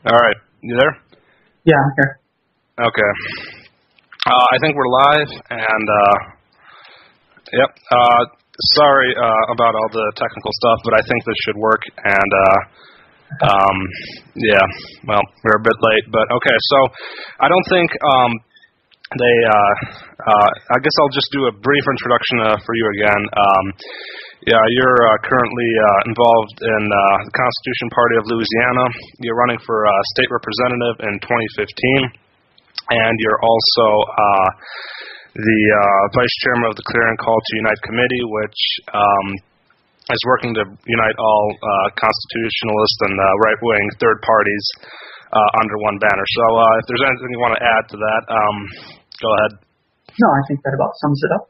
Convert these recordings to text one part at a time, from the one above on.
All right, you there? Yeah, I'm here. Okay. I think we're live, and yep. Sorry about all the technical stuff, but I think this should work. And yeah, well, we're a bit late, but okay. So I don't think I guess I'll just do a brief introduction for you again. Yeah, you're currently involved in the Constitution Party of Louisiana. You're running for state representative in 2015, and you're also the vice chairman of the Clearing Call to Unite Committee, which is working to unite all constitutionalist and right-wing third parties under one banner. So if there's anything you want to add to that, go ahead. No, I think that about sums it up.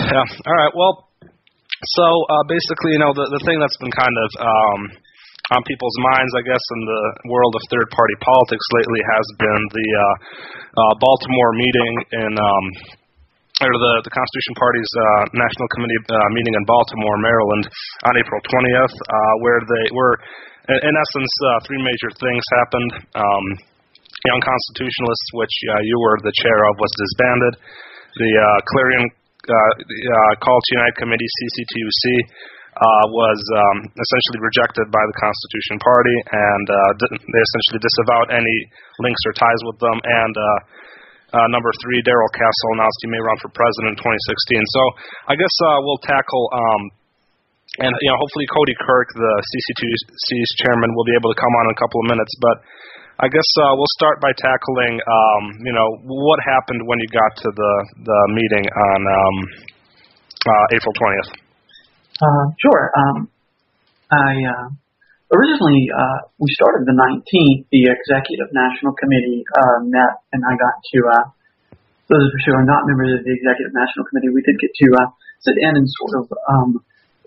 Yeah. All right. Well, so basically, the thing that's been kind of on people's minds, I guess, in the world of third-party politics lately has been the Baltimore meeting or the Constitution Party's National Committee meeting in Baltimore, Maryland, on April 20th, where in essence, three major things happened. Young Constitutionalists, which you were the chair of, was disbanded. The Clearing Call to Unite Committee, CCTUC, was essentially rejected by the Constitution Party, and they essentially disavowed any links or ties with them. And number three, Darrell Castle announced he may run for president in 2016. So I guess we'll tackle, and hopefully Cody Kirk, the CCTUC's chairman, will be able to come on in a couple of minutes. But I guess we'll start by tackling, what happened when you got to the meeting on April 20th. Sure. Originally, we started the 19th. The Executive National Committee met, and I got to, those of us who are not members of the Executive National Committee, we did get to sit in and sort of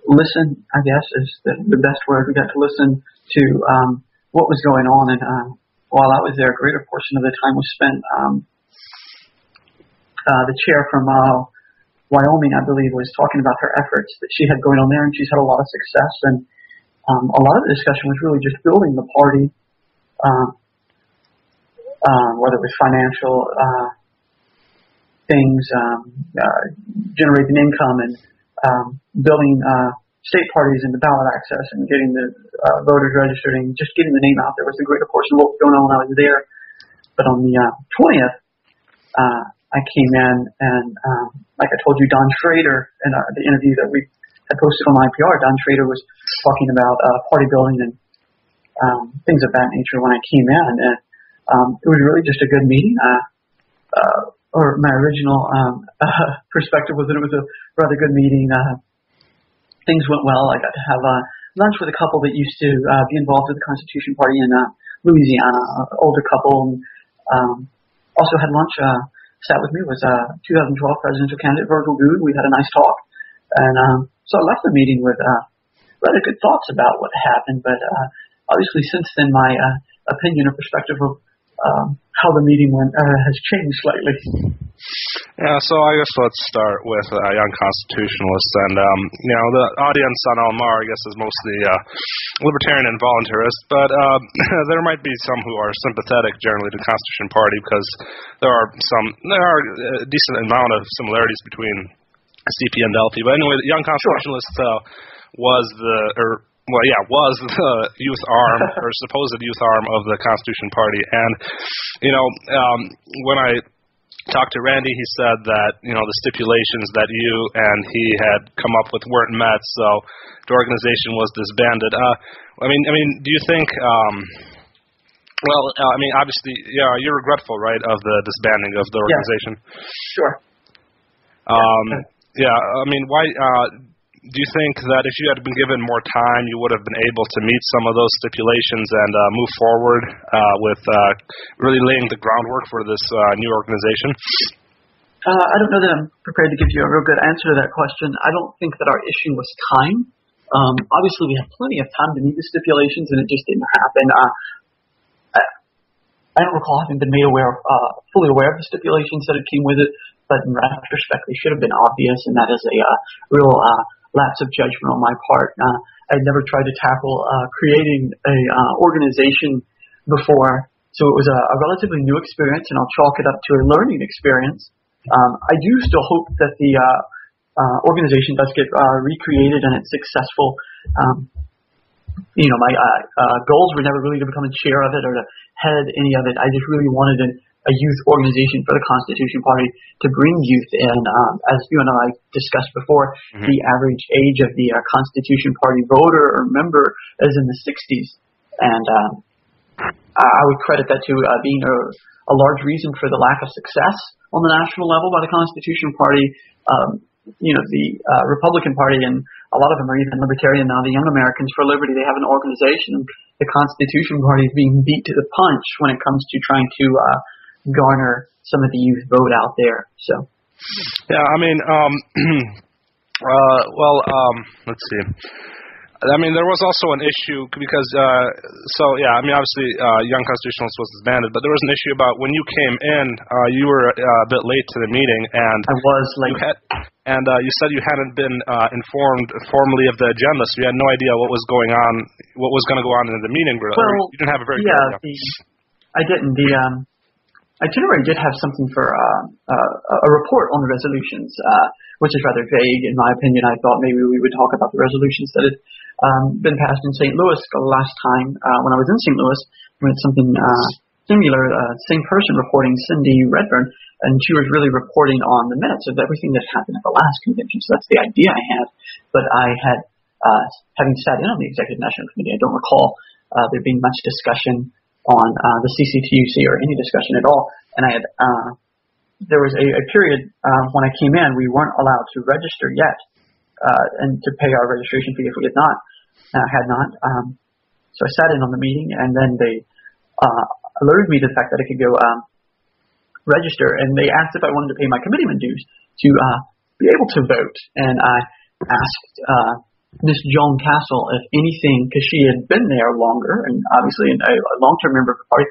listen, I guess is the best word. We got to listen to what was going on, and while I was there, a greater portion of the time was spent, the chair from Wyoming, I believe, was talking about her efforts that she had going on there, and she's had a lot of success, and a lot of the discussion was really just building the party, whether it was financial things, generating income, and building state parties and the ballot access and getting the voters registered and just getting the name out there was the greater portion of what was going on when I was there. But on the 20th, I came in and, like I told you, Don Schrader, in the interview that we had posted on IPR, Don Schrader was talking about party building and things of that nature when I came in. And it was really just a good meeting. Or my original perspective was that it was a rather good meeting. Things went well. I got to have lunch with a couple that used to be involved with the Constitution Party in Louisiana, an older couple. And, also had lunch. Sat with me was 2012 presidential candidate Virgil Goode. We had a nice talk. And so I left the meeting with rather good thoughts about what happened. But obviously since then my opinion or perspective of how the meeting went has changed slightly. Yeah, so I guess let's start with Young Constitutionalists, and the audience on Elmar, I guess, is mostly libertarian and voluntarist, but there might be some who are sympathetic generally to the Constitution Party because there are a decent amount of similarities between CP and Delphi. But anyway, the Young Constitutionalists was the youth arm or supposed youth arm of the Constitution Party, and when I talked to Randy, he said that the stipulations that you and he had come up with weren't met, so the organization was disbanded. I mean, do you think? Obviously, you're regretful, right, of the disbanding of the organization? Yeah. Sure. Why? Do you think that if you had been given more time, you would have been able to meet some of those stipulations and move forward with really laying the groundwork for this new organization? I don't know that I'm prepared to give you a real good answer to that question. I don't think that our issue was time. Obviously, we had plenty of time to meet the stipulations, and it just didn't happen. I don't recall having been made fully aware of the stipulations that it came with it, but in retrospect, they should have been obvious, and that is a real lapse of judgment on my part. I had never tried to tackle creating a organization before, so it was a relatively new experience, and I'll chalk it up to a learning experience. I do still hope that the organization does get recreated and it's successful. My goals were never really to become a chair of it or to head any of it. I just really wanted a youth organization for the Constitution Party to bring youth in. As you and I discussed before, the average age of the Constitution Party voter or member is in the 60s. And I would credit that to being a large reason for the lack of success on the national level by the Constitution Party. The Republican Party, and a lot of them are even libertarian now, the Young Americans for Liberty, they have an organization. The Constitution Party is being beat to the punch when it comes to trying to garner some of the youth vote out there. So, yeah, I mean, let's see. I mean, there was also an issue because, obviously, Young Constitutionalists was disbanded, but there was an issue about when you came in, you were a bit late to the meeting, and I was late. You said you hadn't been informed formally of the agenda, so you had no idea what was going on, what was going to go on in the meeting. Really. Well, you didn't have a very good idea. I didn't. The itinerary did have something for a report on the resolutions, which is rather vague in my opinion. I thought maybe we would talk about the resolutions that had been passed in St. Louis the last time when I was in St. Louis. We had something similar, same person reporting, Cindy Redburn, and she was really reporting on the minutes of everything that happened at the last convention. So that's the idea I had. But I had, having sat in on the Executive National Committee, I don't recall there being much discussion on the CCTUC or any discussion at all. And I had, there was a period when I came in, we weren't allowed to register yet and to pay our registration fee if we had not. So I sat in on the meeting, and then they alerted me to the fact that I could go register, and they asked if I wanted to pay my committeeman dues to be able to vote. And I asked Miss Joan Castle if anything, because she had been there longer and obviously a long-term member of the party,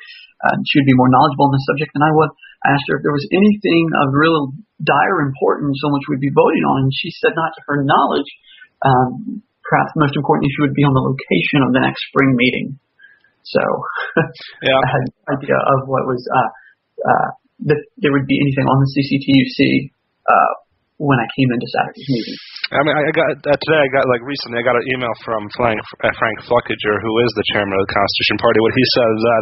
she would be more knowledgeable on the subject than I would. I asked her if there was anything of real dire importance on which we'd be voting on, and she said not to her knowledge. Perhaps the most important issue would be on the location of the next spring meeting. So yeah. I had no idea of what was that there would be anything on the CCTUC when I came into Saturday's meeting. I mean, I got today. I got recently. I got an email from Frank Fluckiger, who is the chairman of the Constitution Party. What he says that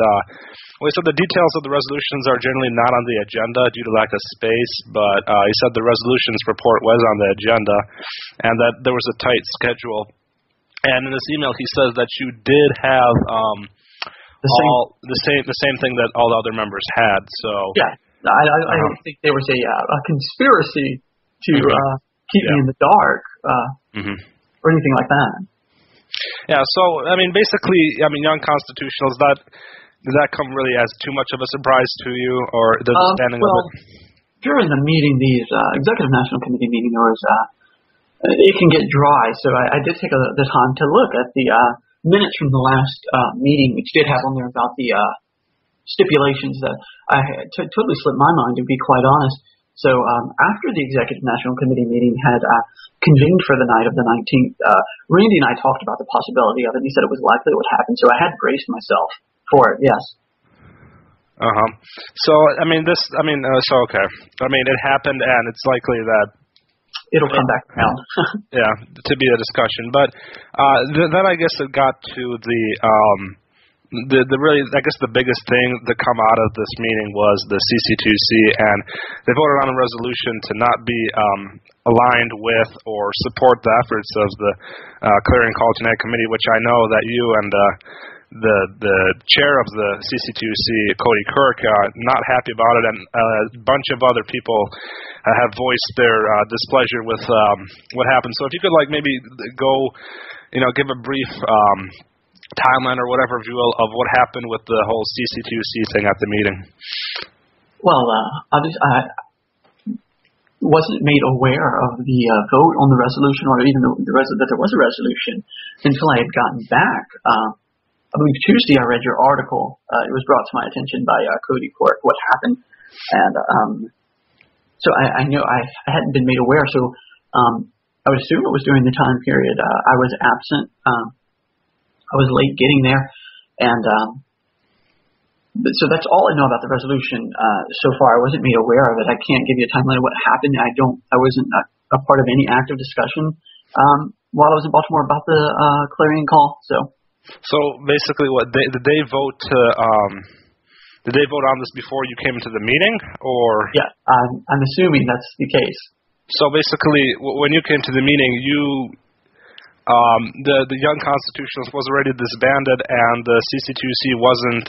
he said the details of the resolutions are generally not on the agenda due to lack of space, but he said the resolutions report was on the agenda, and that there was a tight schedule. And in this email, he says that you did have the same thing that all the other members had. So yeah, I don't think there was a conspiracy to keep me in the dark or anything like that. Yeah. So I mean, basically, Young Constitutionals, did that come really as too much of a surprise to you, or the standing of it? During the meeting, these Executive National Committee meeting, there was it can get dry. So I did take the time to look at the minutes from the last meeting, which did have on there about the stipulations that I had totally slipped my mind, to be quite honest. So after the Executive National Committee meeting had convened for the night of the 19th, Randy and I talked about the possibility of it. He said it was likely it would happen, so I had braced myself for it, yes. So, okay. I mean, it happened, and it's likely that it'll come back around. Yeah, to be a discussion. But then I guess it got to the really, I guess the biggest thing that come out of this meeting was the CCTUC, and they voted on a resolution to not be aligned with or support the efforts of the Clearing College and Ed Committee, which I know that you and the chair of the CCTUC, Cody Kirk, not happy about it, and a bunch of other people have voiced their displeasure with what happened. So if you could maybe go, give a brief timeline or whatever, if you will, of what happened with the whole CCTUC thing at the meeting. Well, obviously, I wasn't made aware of the vote on the resolution, or even that there was a resolution, until I had gotten back. I believe Tuesday I read your article. It was brought to my attention by Cody Quirk what happened, and so I knew I hadn't been made aware. So I would assume it was during the time period I was absent. I was late getting there, and So that's all I know about the resolution so far. I wasn't made aware of it. I can't give you a timeline of what happened. I wasn't a part of any active discussion while I was in Baltimore about the clarion call. So basically, did they vote to? Did they vote on this before you came to the meeting, or? Yeah, I'm assuming that's the case. So basically, when you came to the meeting, the Young Constitutionalists was already disbanded, and the CCTUC wasn't.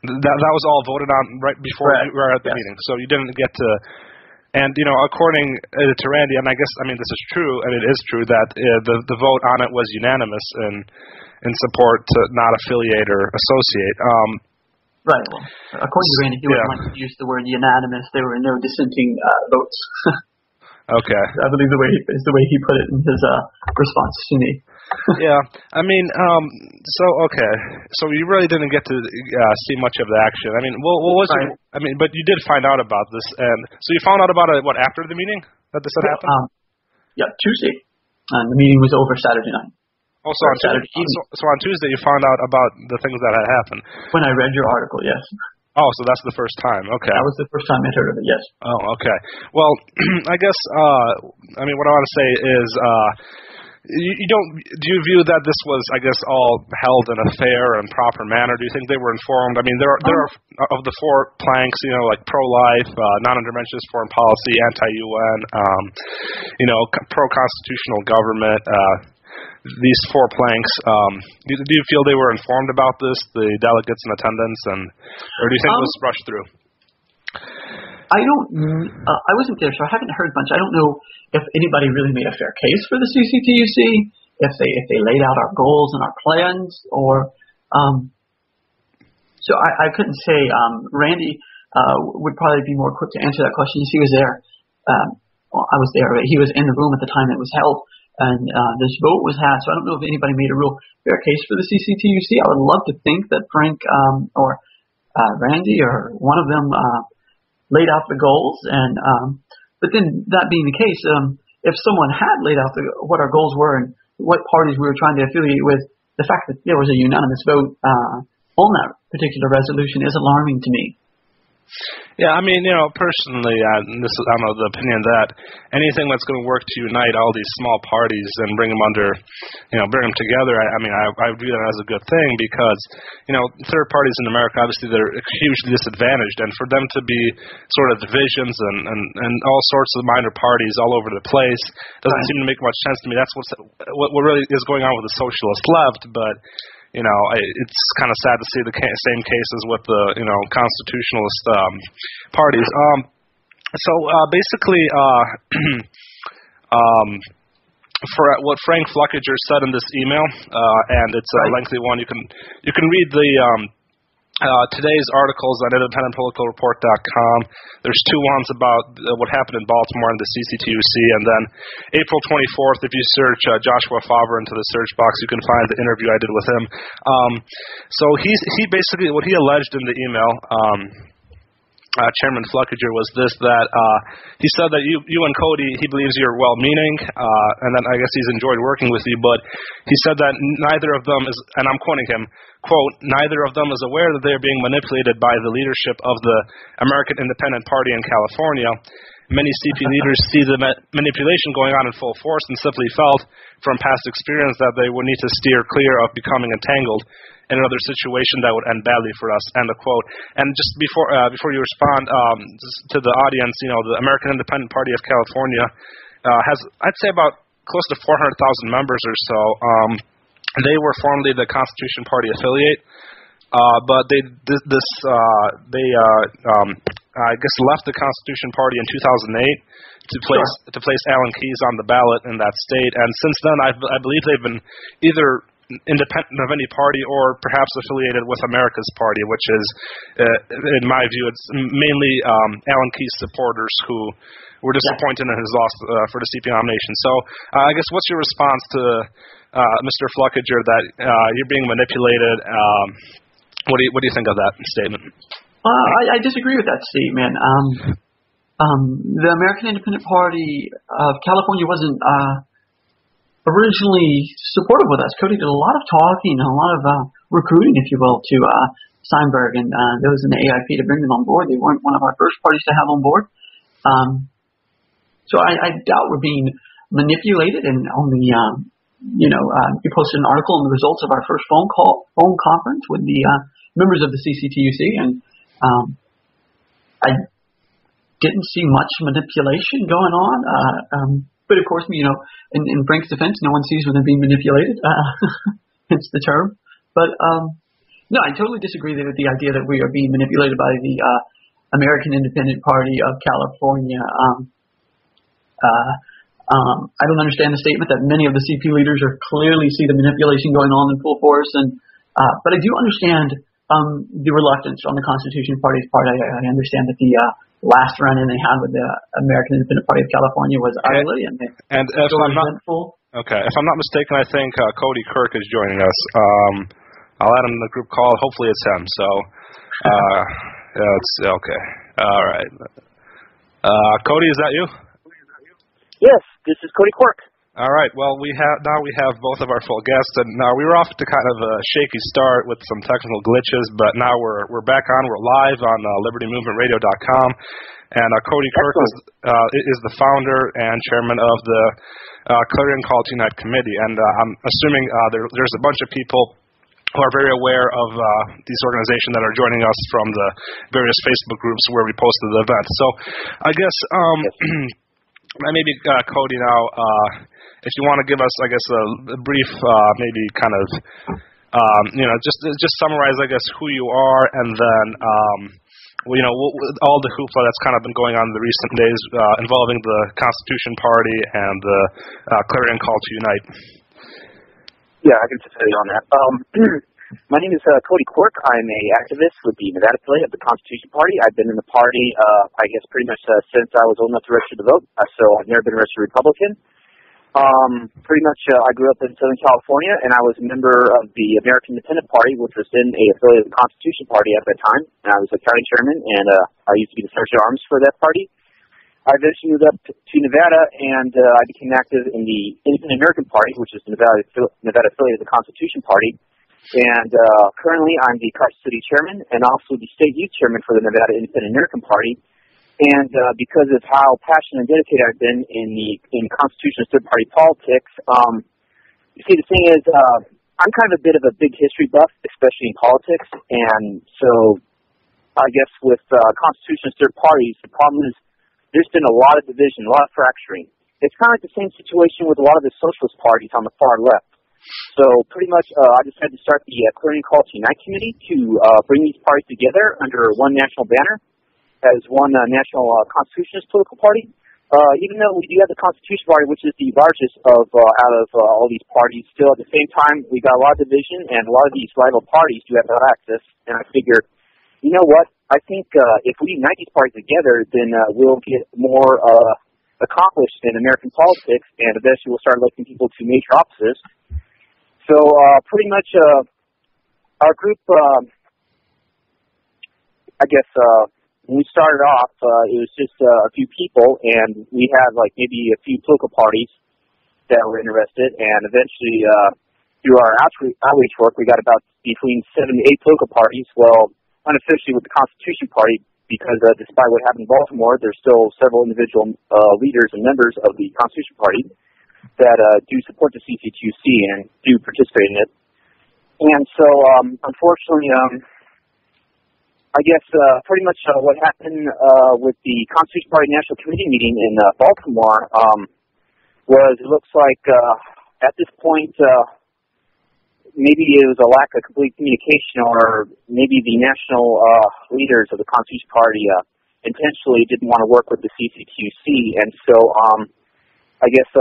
That was all voted on right before you were at the meeting. So you didn't get to. And according to Randy, and I mean this is true, and it is true that the vote on it was unanimous in support to not affiliate or associate. Right. Well, according to Randy, he wouldn't like to use the word unanimous. There were no dissenting votes. Okay. I believe is the way he put it in his response to me. Yeah. I mean, okay. So you really didn't get to see much of the action. I mean, what was right. But you did find out about this, and so you found out about it after the meeting that this had happened? Tuesday. And the meeting was over Saturday night. Oh, so on Saturday evening. So on Tuesday you found out about the things that had happened. When I read your article, yes. Oh, so that's the first time. Okay. That was the first time I'd heard of it, yes. Oh, okay. Well, I guess, what I want to say is, you don't, do you view that this was, I guess, all held in a fair and proper manner? Do you think they were informed? I mean, there are of the four planks, like pro-life, non-interventionist foreign policy, anti-UN, pro-constitutional government, these four planks, do you feel they were informed about this, the delegates in attendance, or do you think it was rushed through? I wasn't there, so I haven't heard much. I don't know if anybody really made a fair case for the CCTUC, if they laid out our goals and our plans, or so I couldn't say. Randy would probably be more equipped to answer that question. He was there. I was there, but he was in the room at the time it was held. And this vote was had, so I don't know if anybody made a real fair case for the CCTUC. I would love to think that Frank or Randy or one of them laid out the goals. And but then that being the case, if someone had laid out what our goals were and what parties we were trying to affiliate with, the fact that there was a unanimous vote on that particular resolution is alarming to me. Yeah, I mean, personally, I'm of the opinion that anything that's going to work to unite all these small parties and bring them under, bring them together, I view that as a good thing because, third parties in America, obviously, they're hugely disadvantaged, and for them to be sort of divisions and all sorts of minor parties all over the place doesn't seem to make much sense to me. That's what really is going on with the socialist left, but it's kind of sad to see the same cases with the, constitutionalist parties. So basically, for what Frank Fluckiger said in this email, and it's a lengthy one. You can read the today's articles on independentpoliticalreport.com. There's two ones about what happened in Baltimore and the CCTUC, and then April 24th, if you search Joshua Favre into the search box, you can find the interview I did with him. So he basically, what he alleged in the email, Chairman Fluckiger, was that he said that you and Cody, he believes you're well-meaning, and then I guess he's enjoyed working with you, but he said that neither of them is, and I'm quoting him, quote, neither of them is aware that they are being manipulated by the leadership of the American Independent Party in California. Many CP leaders see the manipulation going on in full force and simply felt from past experience that they would need to steer clear of becoming entangled in another situation that would end badly for us, end of quote. And just before you respond to the audience, the American Independent Party of California has, I'd say, about close to 400,000 members or so. They were formerly the Constitution Party affiliate, but I guess left the Constitution Party in 2008 to place Alan Keyes on the ballot in that state, and since then I believe they've been either independent of any party or perhaps affiliated with America's Party, which is, in my view, it's mainly Alan Keyes supporters who were disappointed in his loss for the CP nomination. So I guess what's your response to Mr. Fluckiger that you're being manipulated? What do you think of that statement? I disagree with that statement. The American Independent Party of California wasn't originally supportive with us. Cody did a lot of talking, a lot of recruiting, if you will, to Steinberg and those in the AIP to bring them on board. They weren't one of our first parties to have on board. So I doubt we're being manipulated. And on the, we posted an article on the results of our first phone conference with the members of the CCTUC, and I didn't see much manipulation going on. But of course, in Frank's defense, no one sees when they're being manipulated. Hence the term. But no, I totally disagree with the idea that we are being manipulated by the American Independent Party of California. I don't understand the statement that many of the CP leaders are clearly see the manipulation going on in full force, but I do understand the reluctance on the Constitution Party's part. I understand that the last run-in they had with the American Independent Party of California was ugly and if I'm resentful. Okay, if I'm not mistaken, I think Cody Kirk is joining us. I'll add him in the group call. Hopefully it's him. So, it's okay. All right. Cody, is that you? Yes, this is Cody Quirk. All right. Well, we have both of our full guests, and now we were off to kind of a shaky start with some technical glitches, but now we're back on. We're live on LibertyMovementRadio.com, and Cody Kirk is the founder and chairman of the Clarion Call to Unite Committee, and I'm assuming there's a bunch of people who are very aware of these organizations that are joining us from the various Facebook groups where we posted the event. So, I guess. Maybe Cody, now, if you want to give us, I guess, a brief, maybe kind of, just summarize, I guess, who you are, and then, all the hoopla that's kind of been going on in the recent days involving the Constitution Party and the Clarion Call to Unite. Yeah, I can just tell you on that. My name is Cody Quirk. I'm a activist with the Nevada affiliate of the Constitution Party. I've been in the party, I guess, pretty much since I was old enough to register to vote. So I've never been a registered Republican. Pretty much, I grew up in Southern California, and I was a member of the American Independent Party, which was then a affiliate of the Constitution Party at that time. And I was a county chairman, and I used to be the Sergeant at Arms for that party. I eventually moved up to Nevada, and I became active in the Independent American Party, which is the Nevada affiliate of the Constitution Party. And currently, I'm the Carson City chairman and also the state youth chairman for the Nevada Independent American Party. And because of how passionate and dedicated I've been in constitutionalist third-party politics, you see, the thing is, I'm kind of a bit of a big history buff, especially in politics. And so, I guess with constitutionalist third parties, the problem is there's been a lot of division, a lot of fracturing. It's kind of like the same situation with a lot of the socialist parties on the far left. So pretty much, I decided to start the Clarion Call to Unite Committee to bring these parties together under one national banner as one national constitutionalist political party. Even though we do have the Constitution Party, which is the largest out of all these parties, still at the same time, we got a lot of division, and a lot of these rival parties do have a lot of access. And I figure, you know what? I think if we unite these parties together, then we'll get more accomplished in American politics, and eventually we'll start electing people to major offices. So pretty much our group, I guess when we started off, it was just a few people, and we had like maybe a few political parties that were interested, and eventually through our outreach work, we got about between 7 to 8 political parties. Well, unofficially with the Constitution Party, because despite what happened in Baltimore, there's still several individual leaders and members of the Constitution Party that do support the CCTUC and do participate in it. And so, unfortunately, I guess pretty much what happened with the Constitution Party National Committee meeting in Baltimore was it looks like at this point maybe it was a lack of complete communication, or maybe the national leaders of the Constitution Party intentionally didn't want to work with the CCTUC, and so I guess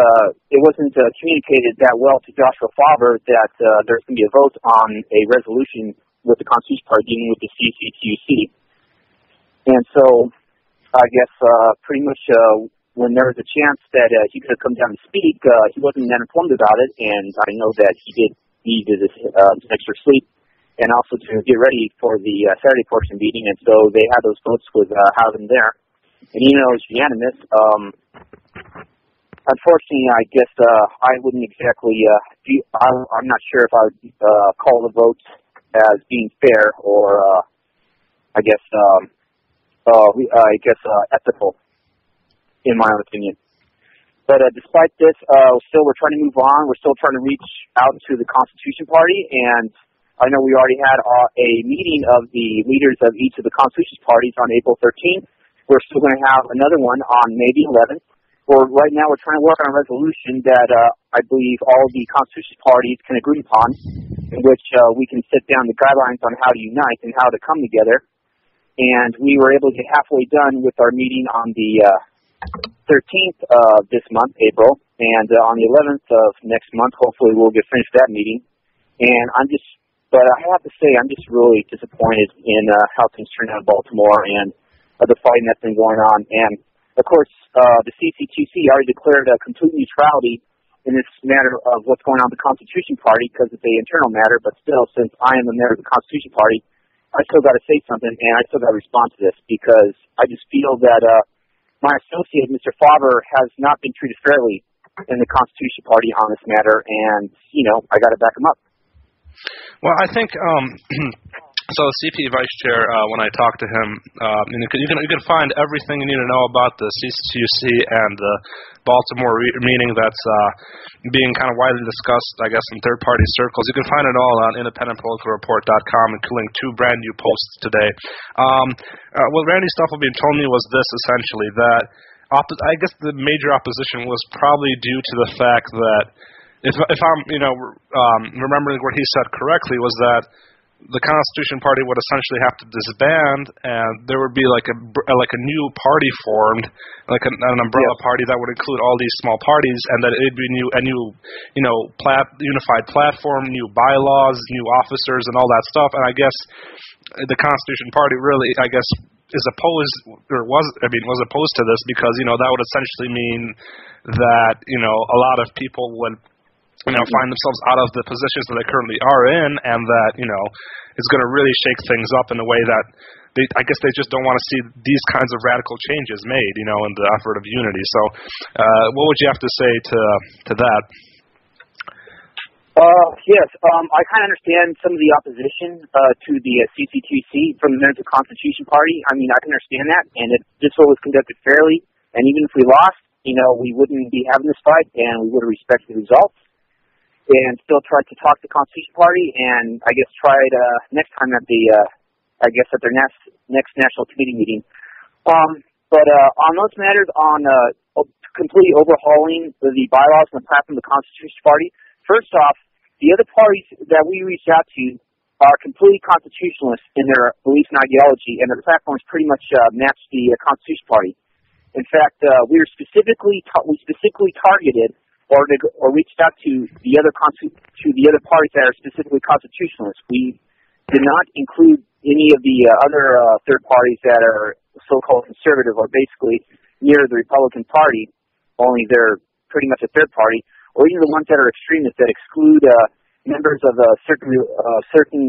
it wasn't communicated that well to Joshua Faber that there's going to be a vote on a resolution with the Constitution Party dealing with the CCTUC. And so I guess pretty much when there was a chance that he could come down to speak, he wasn't that informed about it, and I know that he did need extra sleep and also to get ready for the Saturday portion meeting, and so they had those votes with Howden there. And even though it was unanimous, unfortunately, I guess I wouldn't exactly. I'm not sure if I would call the votes as being fair or, ethical, in my own opinion. But despite this, we're trying to move on. We're still trying to reach out to the Constitution Party, and I know we already had a meeting of the leaders of each of the Constitution parties on April 13th. We're still going to have another one on May the 11th. Right now, we're trying to work on a resolution that I believe all the Constitution parties can agree upon, in which we can set down the guidelines on how to unite and how to come together. And we were able to get halfway done with our meeting on the 13th of this month, April, and on the 11th of next month, hopefully we'll get finished that meeting. And but I have to say, I'm just really disappointed in how things turned out in Baltimore and the fighting that's been going on. And, of course, the CCTC already declared complete neutrality in this matter of what's going on with the Constitution Party because it's an internal matter, but still, since I am the mayor of the Constitution Party, I still got to say something, and I still got to respond to this because I just feel that my associate, Mr. Favre, has not been treated fairly in the Constitution Party on this matter, and, I got to back him up. Well, I think so. The CP Vice Chair, when I talked to him, you can find everything you need to know about the CCTC and the Baltimore meeting that's being kind of widely discussed, I guess, in third-party circles. You can find it all on independentpoliticalreport.com, including 2 brand new posts today. What Randy Stufflebeam told me was this, essentially, that I guess the major opposition was probably due to the fact that, if I'm remembering what he said correctly, was that the Constitution Party would essentially have to disband, and there would be like a new party formed, like an umbrella party that would include all these small parties, and that it'd be a new unified platform, new bylaws, new officers, and all that stuff. And I guess the Constitution Party really, is opposed was opposed to this because that would essentially mean that a lot of people would find themselves out of the positions that they currently are in, and that, it's going to really shake things up in a way that I guess they just don't want to see these kinds of radical changes made, in the effort of unity. So, what would you have to say to that? Yes, I kind of understand some of the opposition to the CCTC from the members of the Constitution Party. I mean, I can understand that, and if this vote was conducted fairly, and even if we lost, we wouldn't be having this fight, and we would have respected the results. And still try to talk to the Constitution Party, and I guess try it next time at at their next national committee meeting. But on those matters, on completely overhauling the bylaws and the platform of the Constitution Party, first off, the other parties that we reached out to are completely constitutionalist in their beliefs and ideology, and their platforms pretty much match the Constitution Party. In fact, we specifically targeted or reached out to the other parties that are specifically constitutionalists. We did not include any of the other third parties that are so-called conservative or basically near the Republican Party, only they're pretty much a third party, or even the ones that are extremists that exclude members of certain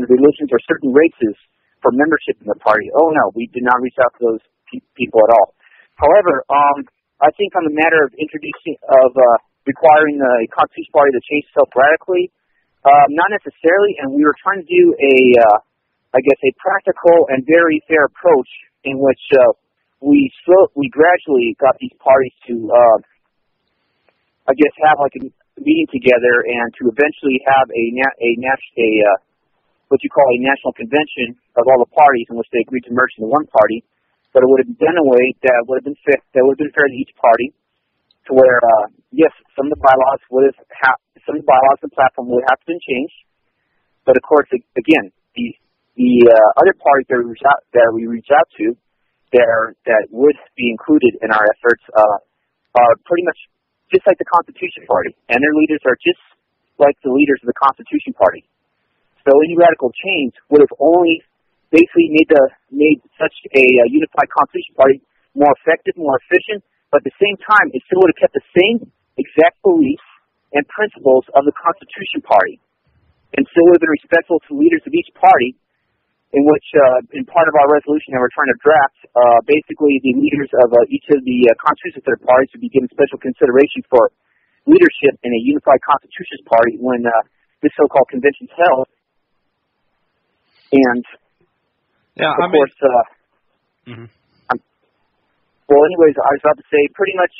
religions or certain races for membership in the party. Oh no, we did not reach out to those people at all. However, I think on the matter of requiring the Constitution Party to change itself radically, not necessarily, and we were trying to do a practical and very fair approach in which we gradually got these parties to, have like a meeting together and to eventually have what you call a national convention of all the parties in which they agreed to merge into one party, but it would have been done in a way that would have been fair to each party, to where yes, some of the bylaws and platform would have been changed, but of course, again, the other parties that we reach out to, that would be included in our efforts, are pretty much just like the Constitution Party, and their leaders are just like the leaders of the Constitution Party. So any radical change would have only basically made such a unified Constitution Party more effective, more efficient, but at the same time, it still would have kept the same exact beliefs and principles of the Constitution Party, and still would have been respectful to leaders of each party, in which, in part of our resolution that we're trying to draft, basically the leaders of each of the constitutional third parties would be given special consideration for leadership in a unified Constitution Party when this so-called convention is held. And yeah, of course, well, anyways, I was about to say, pretty much,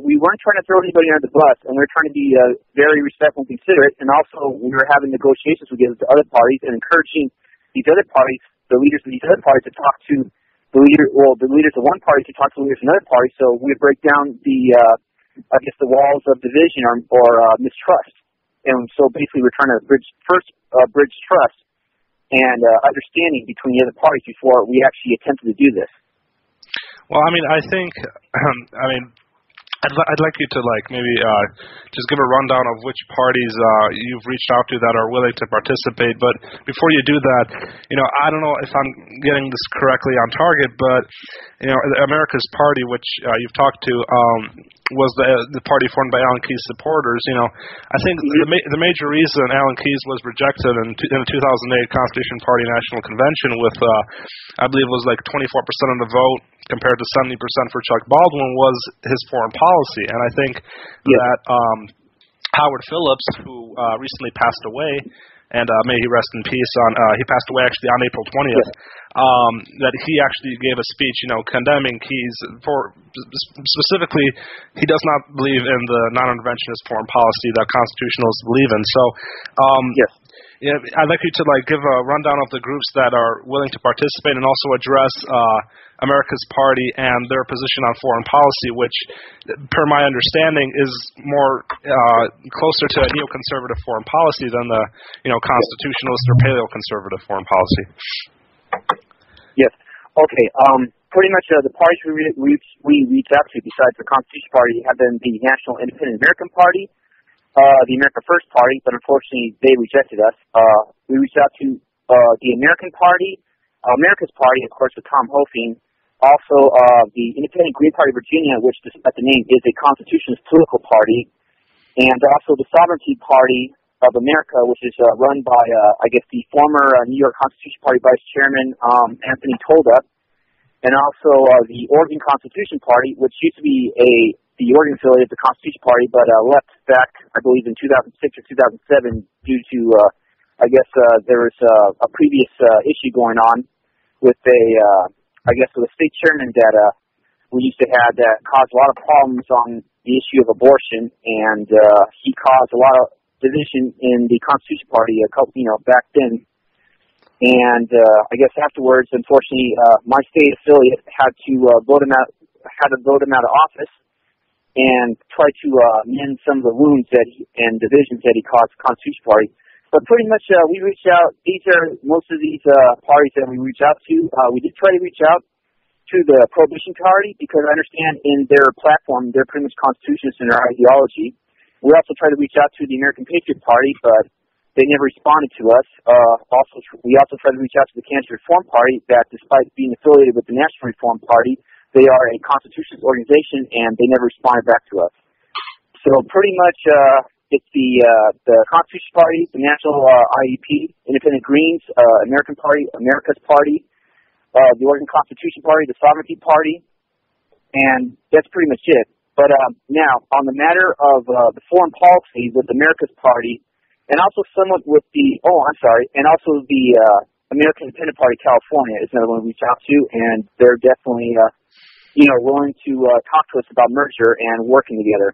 we weren't trying to throw anybody under the bus, and we were trying to be very respectful and considerate, and also we were having negotiations with the other parties and encouraging these other parties, the leaders of these other parties, to talk to the leaders of one party to talk to the leaders of another party, so we would break down the walls of division or mistrust. And so basically we're trying to bridge trust and understanding between the other parties before we actually attempted to do this. Well, I mean, I think, I'd like you to maybe just give a rundown of which parties you've reached out to that are willing to participate. But before you do that, I don't know if I'm getting this correctly on target, but America's Party, which you've talked to, was the party formed by Alan Keyes supporters. I think the major reason Alan Keyes was rejected in the 2008 Constitution Party National Convention with, I believe it was 24% of the vote compared to 70% for Chuck Baldwin was his foreign policy. And I think that Howard Phillips, who recently passed away, and may he rest in peace, he passed away actually on April 20th, that he actually gave a speech, condemning Keyes for specifically, he does not believe in the non-interventionist foreign policy that constitutionalists believe in. So, I'd like you to give a rundown of the groups that are willing to participate, and also address America's Party and their position on foreign policy, which, per my understanding, is more closer to a neoconservative foreign policy than the constitutionalist or paleoconservative foreign policy. Yes. Okay. Pretty much the parties we reached out to, besides the Constitution Party, have been the National Independent American Party, the America First Party, but unfortunately they rejected us. We reached out to the American Party, America's Party, of course, with Tom Hoefing. Also, the Independent Green Party of Virginia, which, despite the name, is a constitutionalist political party, and also the Sovereignty Party of America, which is run by, the former New York Constitution Party Vice Chairman Anthony Tolda, and also the Oregon Constitution Party, which used to be the Oregon affiliate of the Constitution Party, but left back, I believe, in 2006 or 2007 due to, there was a previous issue going on with with a state chairman that we used to have that caused a lot of problems on the issue of abortion, and he caused a lot of division in the Constitution Party back then. And afterwards, unfortunately, my state affiliate had to vote him out of office and try to mend some of the wounds and divisions that he caused the Constitution Party. But pretty much, we reached out. Most of these parties that we reached out to. We did try to reach out to the Prohibition Party, because I understand in their platform they're pretty much constitutionalists in their ideology. We also tried to reach out to the American Patriot Party, but they never responded to us. We also tried to reach out to the Cancer Reform Party, that despite being affiliated with the National Reform Party, they are a constitutionalist organization, and they never responded back to us. So pretty much, it's the Constitution Party, the National IEP, Independent Greens, American Party, America's Party, the Oregon Constitution Party, the Sovereignty Party, and that's pretty much it. But now, on the matter of the foreign policy with America's Party, and also somewhat with the American Independent Party California is another one we reached out to, and they're definitely willing to talk to us about merger and working together.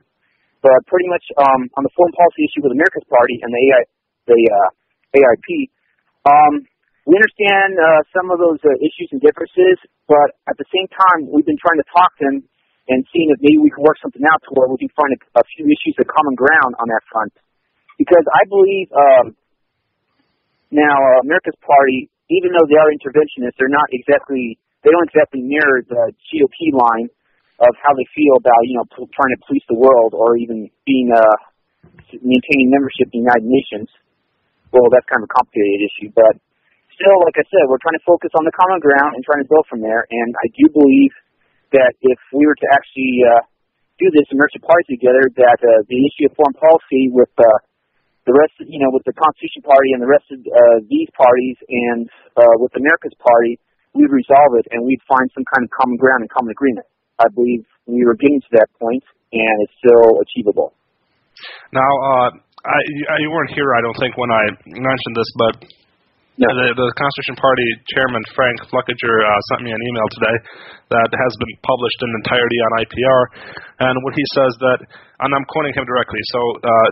But pretty much on the foreign policy issue with America's Party and the AIP, we understand some of those issues and differences, but at the same time, we've been trying to talk to them and seeing if maybe we can work something out to where we can find a few issues of common ground on that front. Because I believe now America's Party, even though they are interventionists, they don't exactly mirror the GOP line of how they feel about trying to police the world, or even maintaining membership in the United Nations. Well, that's kind of a complicated issue, but still, like I said, we're trying to focus on the common ground and trying to build from there. And I do believe that if we were to actually do this and merge the parties together, that the issue of foreign policy with the rest, with the Constitution Party and the rest of these parties, and with America's Party, we'd resolve it and we'd find some kind of common ground and common agreement. I believe we were getting to that point, and it's still achievable. Now, you weren't here, I don't think, when I mentioned this, but No. The Constitution Party Chairman Frank Fluckiger sent me an email today that has been published in entirety on IPR, and what he says that, and I'm quoting him directly, so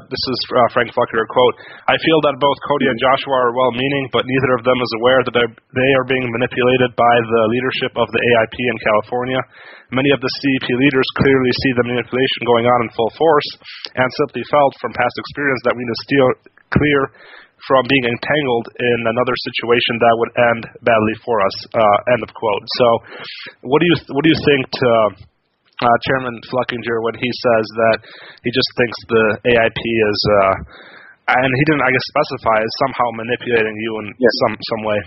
this is Frank Fluckiger, quote, "I feel that both Cody and Joshua are well-meaning, but neither of them is aware that they are being manipulated by the leadership of the AIP in California. Many of the CEP leaders clearly see the manipulation going on in full force, and simply felt from past experience that we need to steer clear from being entangled in another situation that would end badly for us." End of quote. So, what do you think to Chairman Fluckiger when he says that he just thinks the AIP is, and he didn't, I guess, specify, is somehow manipulating you in some way?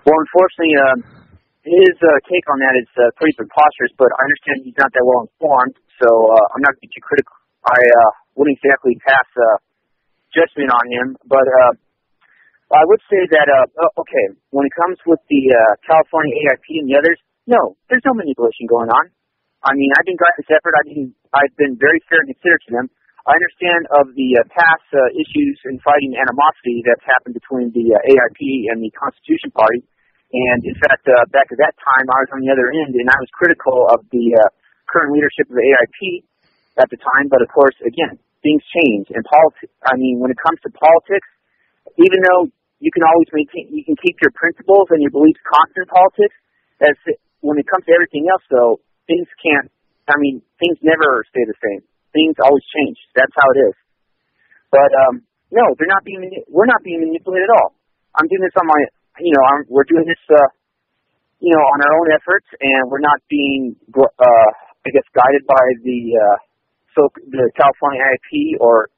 Well, unfortunately, his take on that is pretty preposterous. But I understand he's not that well informed, so I'm not going to be too critical. I wouldn't exactly pass judgment on him, but I would say that okay, when it comes with the California AIP and the others, no, there's no manipulation going on. I mean, I've been driving this effort. I've been very fair and considerate to them. I understand of the past issues and fighting animosity that's happened between the AIP and the Constitution Party, and in fact, back at that time, I was on the other end, and I was critical of the current leadership of the AIP at the time. But of course, again, things change, and politics. I mean, when it comes to politics, even though you can always you can keep your principles and your beliefs constant in politics. When it comes to everything else, though, things never stay the same. Things always change. That's how it is. But no, we're not being manipulated at all. I'm doing this on my, we're doing this, on our own efforts, and we're not being, guided by the California IIP or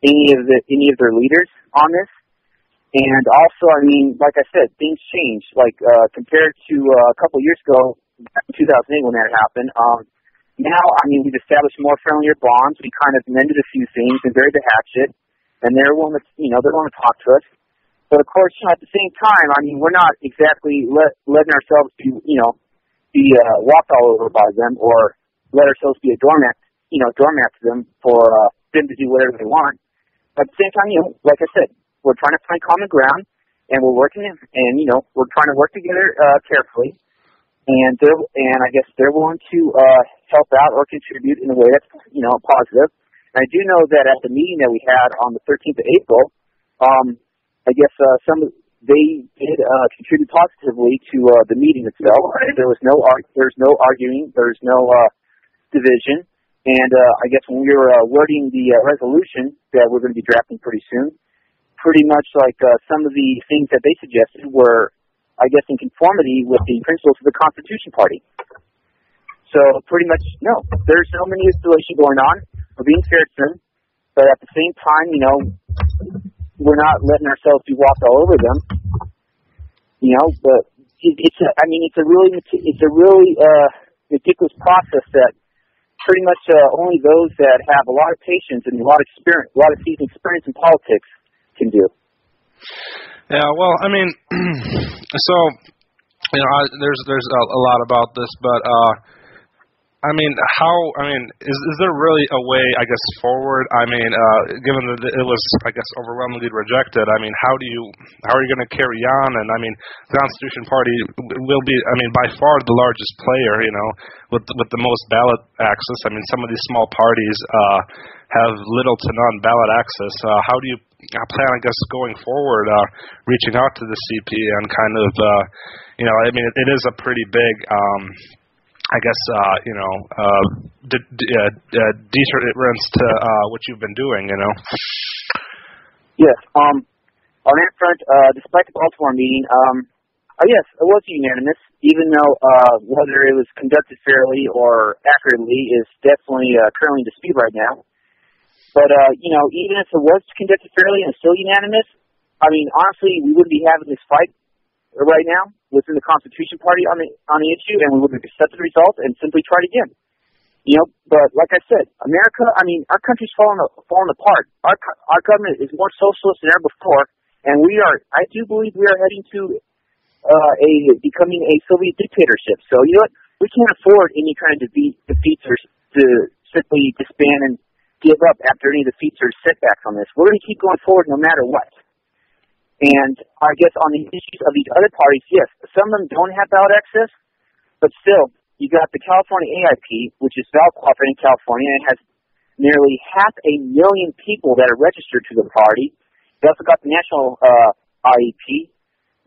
any of their leaders on this. And also, I mean, like I said, things change. Like compared to a couple of years ago, back in 2008 when that happened. Now, I mean, we've established more friendlier bonds. We kind of mended a few things and buried the hatchet, and they're willing to talk to us. But of course, at the same time, I mean, we're not exactly letting ourselves be walked all over by them, or let ourselves be a doormat to them for them to do whatever they want. But at the same time, like I said, we're trying to find common ground, and we're working, and we're trying to work together carefully. And I guess they're willing to help out or contribute in a way that's positive. And I do know that at the meeting that we had on the 13th of April, I guess they did contribute positively to the meeting itself. There was no arguing, there's no division. And I guess when we were wording the resolution that we're going to be drafting pretty soon, pretty much like some of the things that they suggested were, I guess, in conformity with the principles of the Constitution Party. So pretty much, no, there's no manipulation going on. We're being fair to them, but at the same time, we're not letting ourselves be walked all over them. But it's a really ridiculous process that pretty much only those that have a lot of patience and a lot of seasoned experience in politics can do. Yeah, well, I mean, so there's a lot about this, but is there really a way, I guess, forward? I mean, given that it was, I guess, overwhelmingly rejected, I mean, how are you going to carry on? And I mean, the Constitution Party will be, I mean, by far the largest player, with the most ballot access. I mean, some of these small parties have little to none ballot access. How do you plan, I guess, going forward, reaching out to the CP and kind of, I mean, it is a pretty big, I guess, deterrence to what you've been doing, Yes. On that front, despite the Baltimore meeting, yes, it was unanimous, even though whether it was conducted fairly or accurately is definitely currently in dispute right now. But, even if it was conducted fairly and still unanimous, I mean, honestly, we wouldn't be having this fight right now within the Constitution Party on the issue, and we would have accepted the result and simply tried again. But like I said, America, I mean, our country's falling apart. Our government is more socialist than ever before, and I do believe we are heading to becoming a Soviet dictatorship. So, we can't afford any kind of defeats or to simply disband and give up after any defeats or setbacks on this. We're going to keep going forward no matter what. And I guess on the issues of these other parties, yes, some of them don't have ballot access, but still, you got the California AIP, which is ballot cooperating in California, and has nearly 500,000 people that are registered to the party. They also got the National IEP,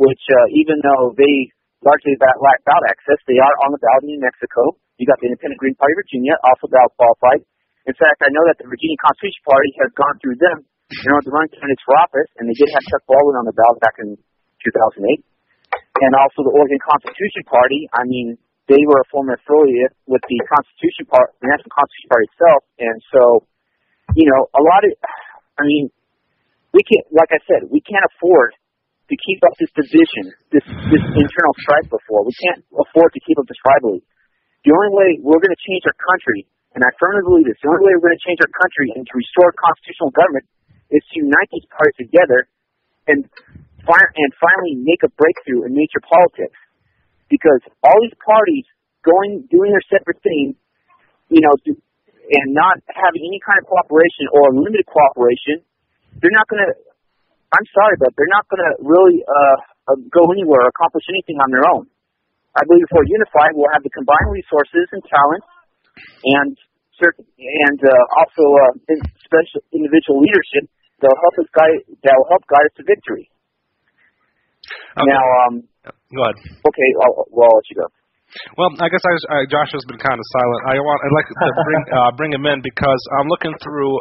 which even though they largely lack ballot access, they are on the ballot in New Mexico. You got the Independent Green Party of Virginia, also ballot qualified. In fact, I know that the Virginia Constitution Party has gone through them in order to run candidates for office, and they did have Chuck Baldwin on the ballot back in 2008. And also the Oregon Constitution Party, I mean, they were a former affiliate with the Constitution Party, the National Constitution Party itself. And so, you know, a lot of, I mean, we can't, like I said, we can't afford to keep up this division, this internal strife before. We can't afford to keep up this rivalry. The only way we're going to change our country, and I firmly believe this, the only way we're going to change our country and to restore constitutional government is to unite these parties together and finally make a breakthrough in major politics. Because all these parties doing their separate thing, you know, and not having any kind of cooperation or limited cooperation, they're not going to, I'm sorry, but they're not going to really go anywhere or accomplish anything on their own. I believe if we're unified, we'll have the combined resources and talent and also special individual leadership that will help guide us to victory. Okay. Now, go ahead. Okay, I'll let you go. Well, I guess Josh has been kind of silent. I'd like to bring him in because I'm looking through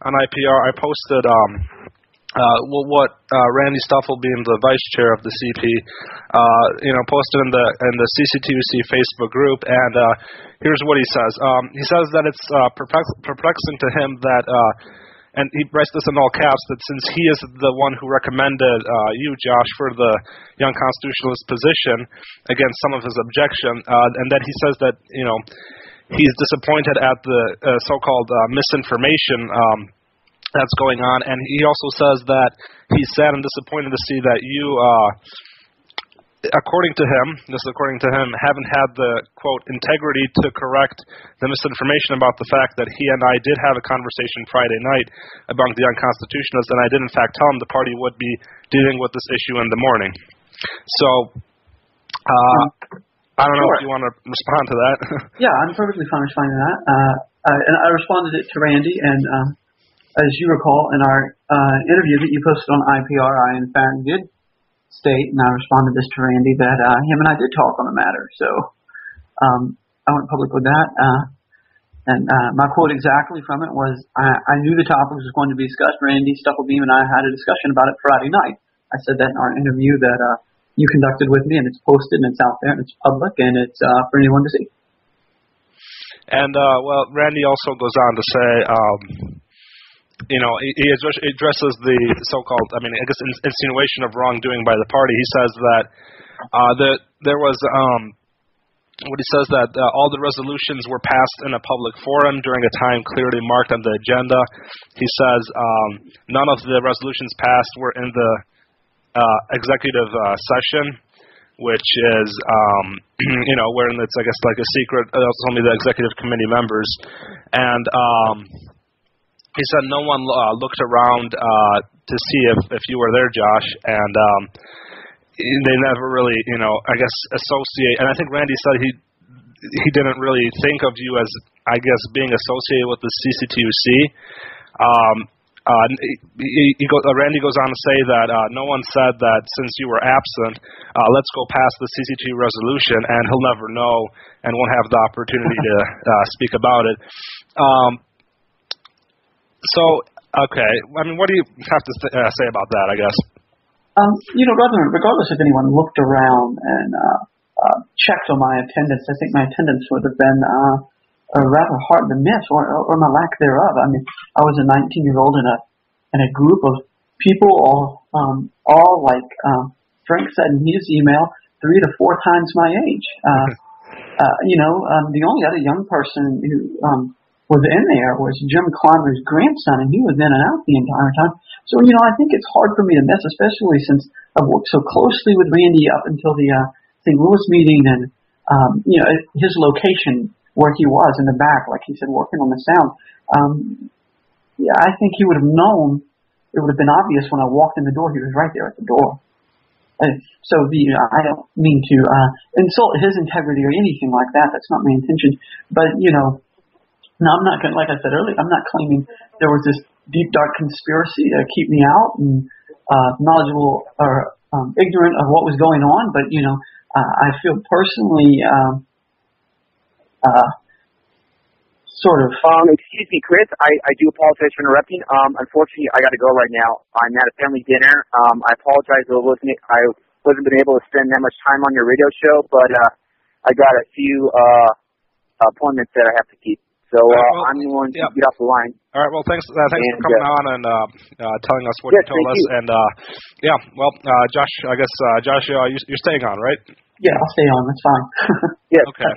on IPR. I posted what Randy Stuffel, being the vice chair of the CP, posted in the CCTUC Facebook group, and here's what he says. He says that it's perplexing to him that. And he writes this in all caps, that since he is the one who recommended you, Josh, for the Young Constitutionalist position against some of his objection, and that he says that, he's disappointed at the so-called misinformation that's going on. And he also says that he's sad and disappointed to see that you, according to him, haven't had the, quote, integrity to correct the misinformation about the fact that he and I did have a conversation Friday night about the Young Constitutionalists, and I did in fact tell him the party would be dealing with this issue in the morning. So, I don't know if you want to respond to that. Yeah, I'm perfectly fine responding to that. And I responded to Randy, and as you recall, in our interview that you posted on IPR, I in fact did state, and I responded this to Randy, that him and I did talk on the matter. So I went public with that. And my quote exactly from it was, I knew the topic was going to be discussed. Randy Stufflebeam and I had a discussion about it Friday night. I said that in our interview that you conducted with me, and it's posted, and it's out there, and it's public, and it's for anyone to see. And, Randy also goes on to say, he addresses the so-called, insinuation of wrongdoing by the party. He says that there was, he says that all the resolutions were passed in a public forum during a time clearly marked on the agenda. He says none of the resolutions passed were in the executive session, which is, wherein it's, I guess, like a secret. It's only the executive committee members. And he said no one looked around to see if you were there, Josh, and they never really, associate. And I think Randy said he didn't really think of you as, being associated with the CCTUC. Randy goes on to say that no one said that since you were absent, let's go past the CCTU resolution, and he'll never know and won't have the opportunity to speak about it. So, okay, what do you have to say about that, I guess? Regardless if anyone looked around and checked on my attendance, I think my attendance would have been rather hard to miss, or my lack thereof. I was a 19-year-old in a group of people, all like Frank said in his email, 3 to 4 times my age. The only other young person who was in there was Jim Clymer's grandson, and he was in and out the entire time. So, I think it's hard for me to miss, especially since I've worked so closely with Randy up until the St. Louis meeting, and, his location where he was in the back, like he said, working on the sound. I think he would have known it would have been obvious when I walked in the door. He was right there at the door. And so I don't mean to insult his integrity or anything like that. That's not my intention. But no, I'm not going. Like I said earlier, I'm not claiming there was this deep dark conspiracy to keep me out and knowledgeable or ignorant of what was going on. But I feel personally sort of. Excuse me, Chris. I do apologize for interrupting. Unfortunately, I got to go right now. I'm at a family dinner. I apologize I wasn't been able to spend that much time on your radio show, but I got a few appointments that I have to keep. So I'm going to get off the line. All right. Well, thanks for coming on and telling us what you told us. You. And Josh, I guess Josh, you're staying on, right? Yeah, I'll stay on. That's fine. Yes. Okay.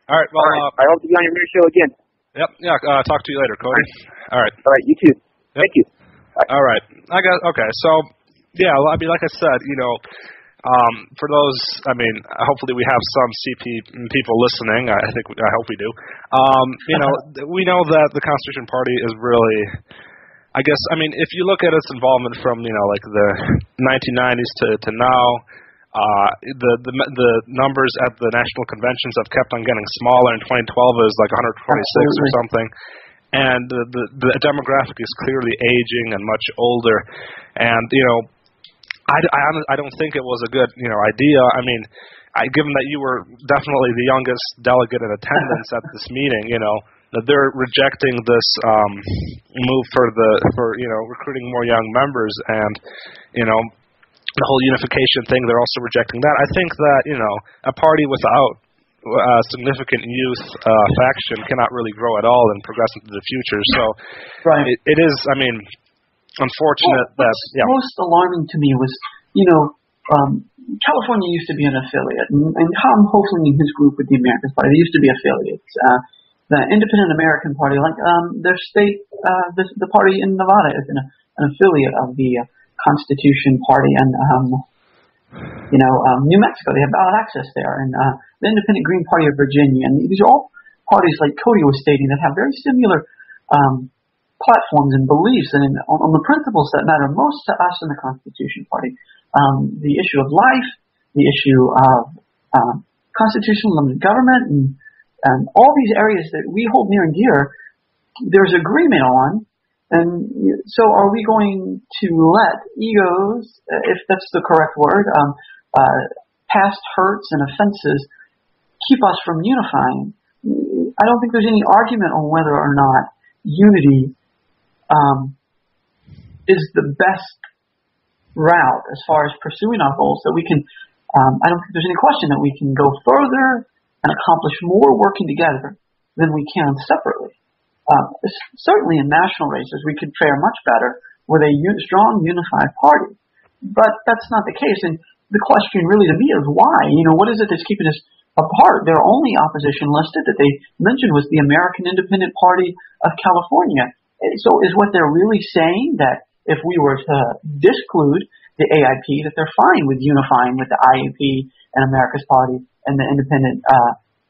All right. Well, I hope to be on your radio show again. Yep. Yeah. Talk to you later, Cody. All right. All right. You too. Yep. Thank you. Bye. All right. Okay. So, yeah. I mean, like I said, for those, hopefully we have some CP people listening. I hope we do. We know that the Constitution Party is really, if you look at its involvement from, like the 1990s to now, the numbers at the national conventions have kept on getting smaller. In 2012, it was like 126 or something. And the demographic is clearly aging and much older. And, I don't think it was a good, idea. Given that you were definitely the youngest delegate in attendance at this meeting, that they're rejecting this move for recruiting more young members, and the whole unification thing. They're also rejecting that. I think that a party without significant youth faction cannot really grow at all and progress into the future. So right. It is. Unfortunate that. Yeah. Most alarming to me was, California used to be an affiliate, and Tom Hoefling and his group with the Americans Party, they used to be affiliates. The Independent American Party, like their state, the party in Nevada is an affiliate of the Constitution Party, and New Mexico, they have ballot access there, and the Independent Green Party of Virginia, and these are all parties, like Cody was stating, that have very similar platforms and beliefs, and on the principles that matter most to us in the Constitution Party. The issue of life, the issue of constitutional limited government, and all these areas that we hold near and dear, there's agreement on. And so are we going to let egos, if that's the correct word, past hurts and offenses keep us from unifying? I don't think there's any argument on whether or not unity is the best route as far as pursuing our goals. So we can, I don't think there's any question that we can go further and accomplish more working together than we can separately. Certainly in national races, we could fare much better with a strong, unified party. But that's not the case. And the question really to me is why? What is it that's keeping us apart? Their only opposition listed that they mentioned was the American Independent Party of California. So is what they're really saying that if we were to disclude the AIP, that they're fine with unifying with the IAP and America's Party and the Independent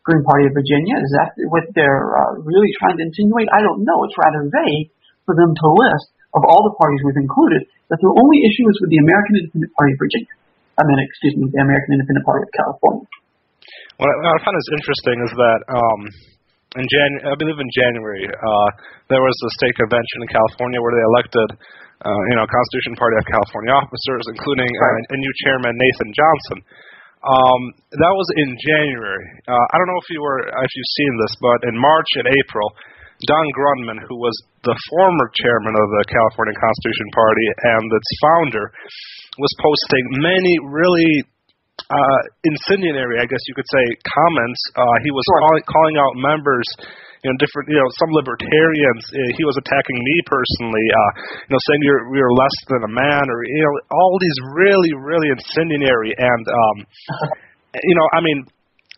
Green Party of Virginia? Is that what they're really trying to insinuate? I don't know. It's rather vague for them to list, of all the parties we've included, that their only issue is with the American Independent Party of Virginia. The American Independent Party of California. What I find is interesting is that I believe in January, there was a state convention in California where they elected, Constitution Party of California officers, including a new chairman, Nathan Johnson. That was in January. I don't know if you've seen this, but in March and April, Don Grundmann, who was the former chairman of the California Constitution Party and its founder, was posting many really incendiary, I guess you could say, comments. He was calling out members, some libertarians. He was attacking me personally, saying you're less than a man, or all these really, really incendiary. And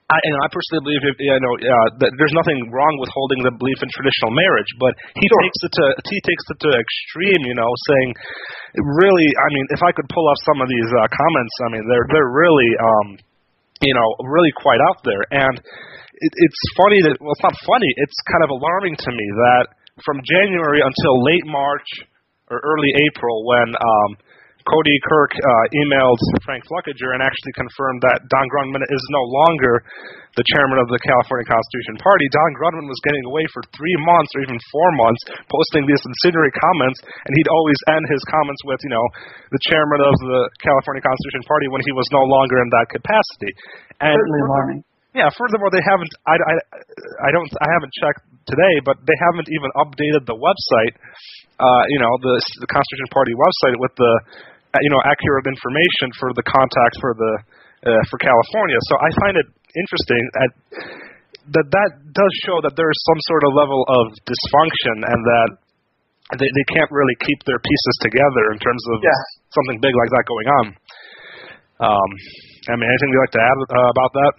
I personally believe that there's nothing wrong with holding the belief in traditional marriage, but he takes it to extreme, saying really, if I could pull up some of these comments, they're really really quite out there. And it's funny that, well, it's not funny, it's kind of alarming to me that from January until late March, or early April when Cody Kirk emailed Frank Fluckiger and actually confirmed that Don Grundmann is no longer the chairman of the California Constitution Party. Don Grundmann was getting away for 3 months or even 4 months, posting these incendiary comments, and he'd always end his comments with, the chairman of the California Constitution Party when he was no longer in that capacity. And certainly alarming. Yeah. Furthermore, they haven't. I haven't checked today, but they haven't even updated the website. The Constitution Party website with the accurate information for the contact for California. So I find it interesting that does show that there is some sort of level of dysfunction and that they can't really keep their pieces together in terms of something big like that going on. Anything you'd like to add about that?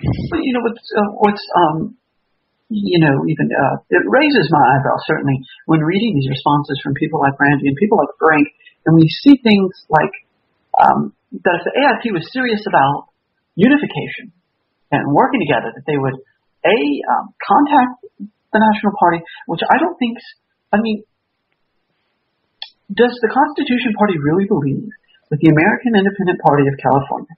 It raises my eyebrows, certainly, when reading these responses from people like Randy and people like Frank, and we see things like that if the AIP was serious about unification and working together, that they would, contact the National Party, which I don't think, does the Constitution Party really believe that the American Independent Party of California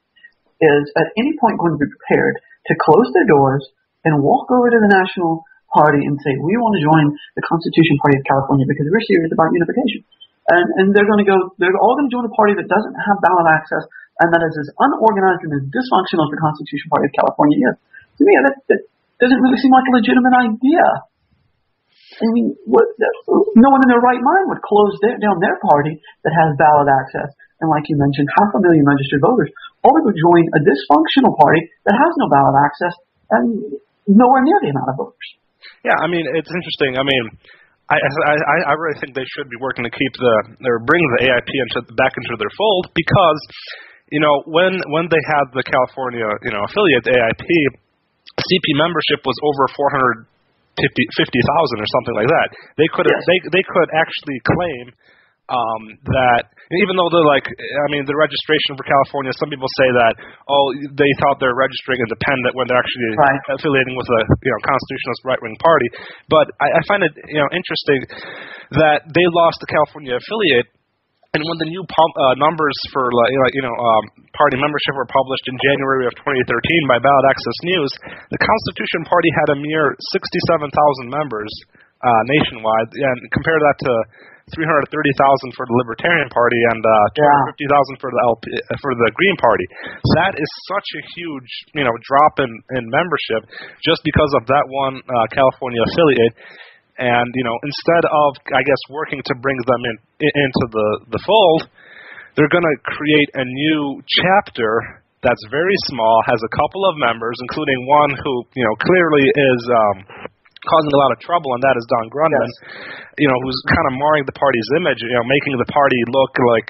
is at any point going to be prepared to close their doors and walk over to the National Party and say, we want to join the Constitution Party of California because we're serious about unification? And they're all going to join a party that doesn't have ballot access and that is as unorganized and as dysfunctional as the Constitution Party of California is. To me, that doesn't really seem like a legitimate idea. No one in their right mind would close down their party that has ballot access. And like you mentioned, 500,000 registered voters, or we would join a dysfunctional party that has no ballot access and nowhere near the amount of voters. Yeah, it's interesting. I really think they should be working to bring the AIP back into their fold because, when they had the California, affiliate, the AIP, CP membership was over 450,000 or something like that. They could actually claim that even though the registration for California, some people say that they thought they're registering independent when they're actually affiliating with a constitutionalist right-wing party. But I find it interesting that they lost the California affiliate, and when the new numbers for party membership were published in January of 2013 by Ballot Access News, the Constitution Party had a mere 67,000 members nationwide, and compare that to 330,000 for the Libertarian Party and 250,000 for the Green Party. That is such a huge drop in membership just because of that one California affiliate. And instead of working to bring them into the fold, they're going to create a new chapter that's very small, has a couple of members, including one who clearly is causing a lot of trouble, and that is Don Grundmann, who's kind of marring the party's image, making the party look like,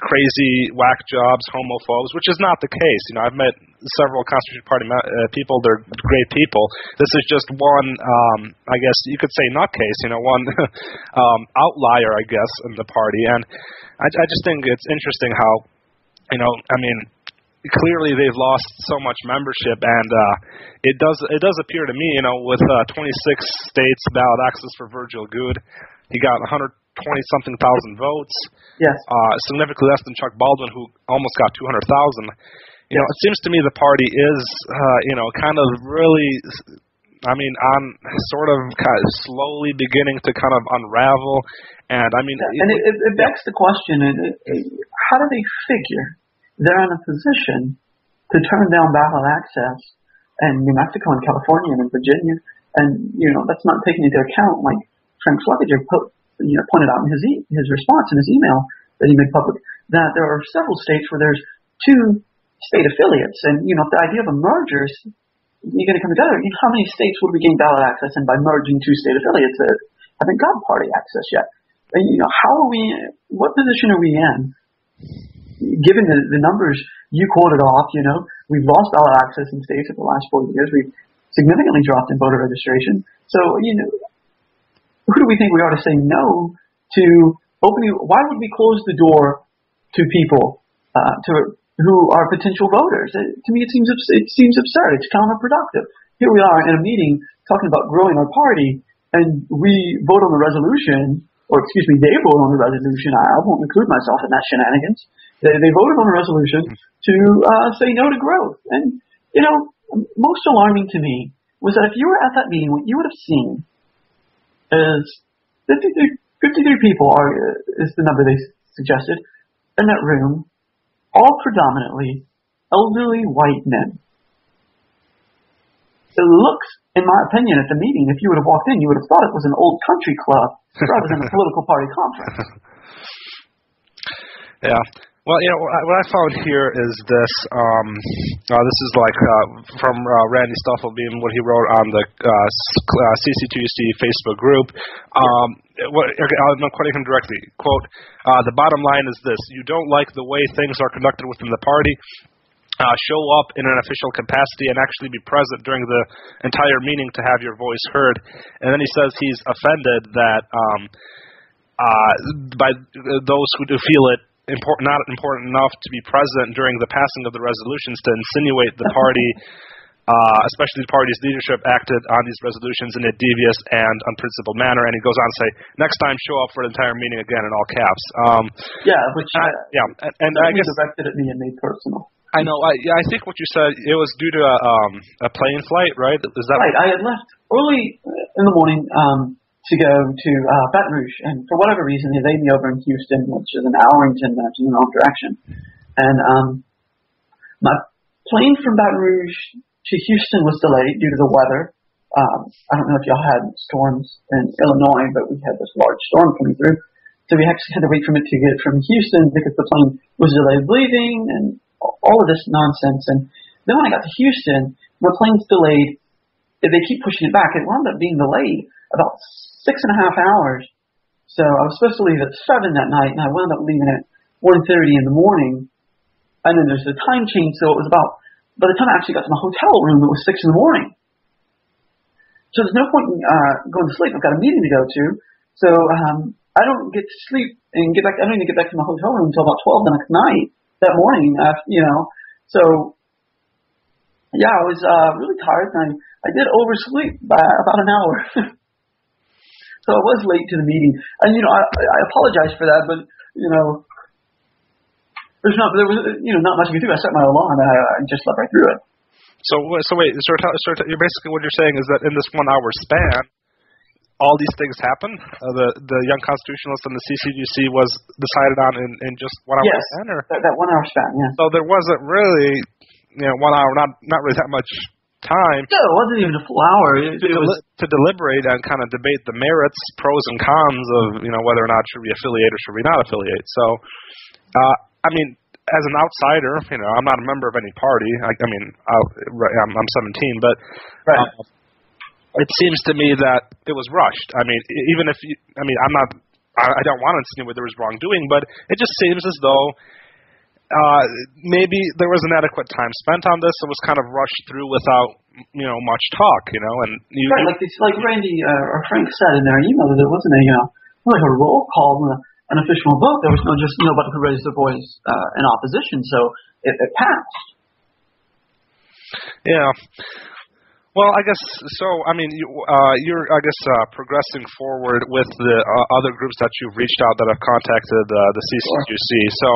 crazy whack jobs, homophobes, which is not the case. I've met several Constitution Party people. They're great people. This is just one, you could say nutcase, one outlier, in the party. And I just think it's interesting how, clearly they've lost so much membership, and it does appear to me, with 26 states ballot access for Virgil Goode, he got 120-something thousand votes. Yes. Significantly less than Chuck Baldwin, who almost got 200,000. It seems to me the party is, kind of really, kind of slowly beginning to kind of unravel, and it begs the question: how do they figure they're in a position to turn down ballot access in New Mexico and California and in Virginia? And, that's not taking into account, like Frank Fluckiger pointed out in his response in his email that he made public, that there are several states where there's 2 state affiliates. And, if the idea of a merger is you're going to come together, how many states would we gain ballot access in by merging 2 state affiliates that haven't got party access yet? And, what position are we in? Given the numbers you quoted off, we've lost ballot access in states over the last 4 years. We've significantly dropped in voter registration. So, who do we think we ought to say no to opening? Why would we close the door to people who are potential voters? To me, it seems absurd. It's counterproductive. Here we are in a meeting talking about growing our party, and we vote on the resolution or excuse me, they vote on the resolution. I won't include myself in that shenanigans. They voted on a resolution to say no to growth. And, you know, most alarming to me was that if you were at that meeting, what you would have seen is 53 people is the number they suggested in that room, all predominantly elderly white men. It looks, in my opinion, at the meeting, if you would have walked in, you would have thought it was an old country club rather than a political party conference. Yeah. Well, you know, what I found here is this. This is like from Randy Stuffelbeam, what he wrote on the CC2UC Facebook group. I'm quoting him directly. Quote, the bottom line is this: you don't like the way things are conducted within the party. Show up in an official capacity and actually be present during the entire meeting to have your voice heard. And then he says he's offended that by those who do feel it not important enough to be present during the passing of the resolutions to insinuate the party, especially the party's leadership, acted on these resolutions in a devious and unprincipled manner. And he goes on to say, next time show up for the entire meeting again in all caps. And I guess directed at me and made personal. I know. I think what you said, it was due to a plane flight, right? Is that right? I had left early in the morning to go to Baton Rouge, and for whatever reason, they laid me over in Houston, which is an hour and 10 minutes in the wrong direction. And my plane from Baton Rouge to Houston was delayed due to the weather. I don't know if y'all had storms in Illinois, but we had this large storm coming through, so we actually had to wait for it to get from Houston because the plane was delayed leaving and all of this nonsense. And then when I got to Houston, the plane's delayed. They keep pushing it back. It wound up being delayed about 6.5 hours. So I was supposed to leave at 7 that night, and I wound up leaving at 1:30 in the morning. And then there's the time change, so it was about, by the time I actually got to my hotel room, it was 6 in the morning. So there's no point in going to sleep. I've got a meeting to go to. So I don't get to sleep and get back. I don't even get back to my hotel room until about 12 the next night. That morning, so yeah, I was really tired, and I did oversleep by about an hour. So I was late to the meeting, and I apologize for that, but there was not much I could do. I set my alarm, and I just slept right through it. So wait, you're basically what you're saying is that in this 1 hour span, all these things happened? The Young Constitutionalist and the CCUC was decided on in just 1 hour span? Or? That 1 hour span, yeah. So there wasn't really, 1 hour, not really that much time. No, it wasn't even a full hour. To deliberate and kind of debate the merits, pros and cons of, whether or not should we affiliate or should we not affiliate. So, I mean, as an outsider, I'm not a member of any party. I'm 17, but... Right. It seems to me that it was rushed. I mean, even if I don't want to insinuate there was wrongdoing, but it just seems as though maybe there was an adequate time spent on this. It was kind of rushed through without much talk, and like Randy or Frank said in their email, there wasn't a roll call, an official vote. There was just nobody who raised their voice in opposition, so it passed. Yeah. Well, I guess so. I mean, you're progressing forward with the other groups that you've reached out that have contacted the CCUC. So,